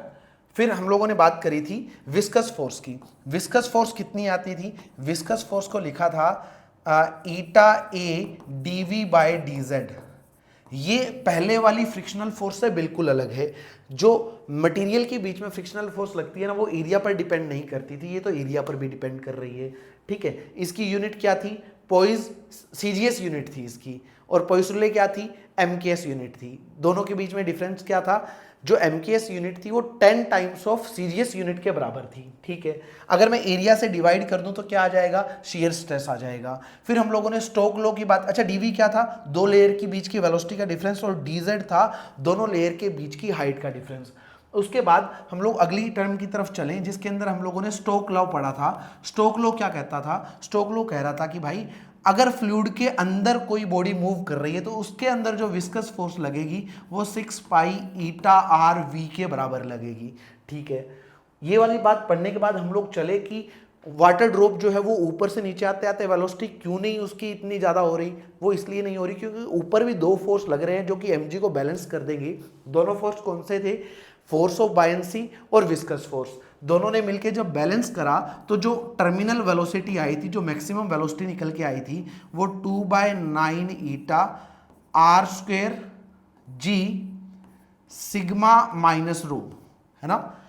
फिर हम लोगों ने बात करी थी विस्कस फोर्स की। विस्कस फोर्स कितनी आती थी, विस्कस फोर्स को लिखा था ईटा ए डीवी बाय डीजेड। ये पहले वाली फ्रिक्शनल फोर्स से बिल्कुल अलग है। जो मटेरियल के बीच में फ्रिक्शनल फोर्स लगती है ना, वो एरिया पर डिपेंड नहीं करती थी, ये तो एरिया पर भी डिपेंड कर रही है। ठीक है, इसकी यूनिट क्या थी, पोइज सीजीएस यूनिट थी इसकी, और पोइसुले क्या थी, एमकेएस यूनिट थी। दोनों के बीच में डिफरेंस क्या था, जो एमकेएस यूनिट थी वो 10 टाइम्स ऑफ सीजीएस यूनिट के बराबर थी। ठीक है, अगर मैं एरिया से डिवाइड कर दूं तो क्या आ जाएगा, शियर स्ट्रेस आ जाएगा। फिर हम लोगों ने स्टोक लॉ की बात, अच्छा डीवी क्या था, दो लेयर के बीच की वेलोसिटी का डिफरेंस, और डीजेड था दोनों लेयर के बीच की हाइट का डिफरेंस। उसके बाद हम लोग अगली टर्म की तरफ चलें, जिसके अंदर हम लोगों ने स्टोक लॉ पढ़ा था। स्टोक लॉ क्या कहता था, स्टोक लॉ कह रहा था कि भाई अगर फ्लूइड के अंदर कोई बॉडी मूव कर रही है तो उसके अंदर जो विस्कस फोर्स लगेगी वो 6 पाई ईटा आर वी के बराबर लगेगी। ठीक है, ये वाली बात पढ़ने के बाद हम लोग चले कि वाटर ड्रॉप जो है वो ऊपर से नीचे आते आते वेलोसिटी क्यों नहीं उसकी इतनी ज़्यादा हो रही। वो इसलिए नहीं हो रही क्योंकि ऊपर भी दो फोर्स लग रहे हैं जो कि एमजी को बैलेंस कर देंगे। दोनों फोर्स कौन से थे, फोर्स ऑफ बायंसी और विस्कस फोर्स। दोनों ने मिलकर जब बैलेंस करा तो जो टर्मिनल वेलोसिटी आई थी, जो मैक्सिमम वेलोसिटी निकल के आई थी, वो 2/9 ईटा आर स्क्वेयर जी सिग्मा माइनस रो, है ना।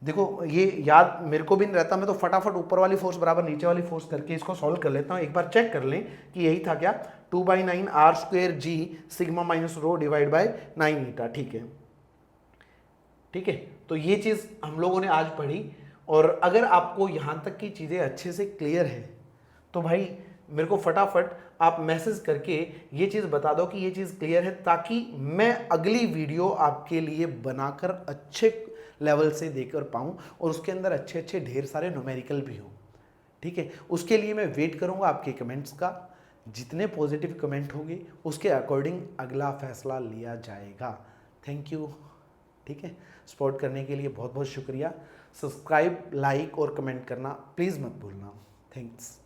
देखो ये याद मेरे को भी नहीं रहता, मैं तो फटाफट ऊपर वाली फोर्स बराबर नीचे वाली फोर्स करके इसको सॉल्व कर लेता हूँ। एक बार चेक कर लें कि यही था क्या, 2/9 R square ji sigma minus rho divide by 9 eta. ठीक है, ठीक है, तो ये चीज हम लोगों ने आज पढ़ी। और अगर आपको यहां तक की चीजें अच्छे से क्लियर है तो भाई मेरे को फटाफट आप मैसेज करके ये चीज बता दो कि ये चीज क्लियर है, ताकि मैं अगली वीडियो आपके लिए बनाकर अच्छे लेवल से देकर पाऊं और उसके अंदर अच्छे अच्छे ढेर सारे न्यूमेरिकल भी हो। ठीक है, उसके लिए मैं वेट करूंगा आपके कमेंट्स का। जितने पॉजिटिव कमेंट होंगे उसके अकॉर्डिंग अगला फैसला लिया जाएगा। Thank you. ठीक है, सपोर्ट करने के लिए बहुत बहुत शुक्रिया। सब्सक्राइब, लाइक और कमेंट करना प्लीज़ मत भूलना। थैंक्स।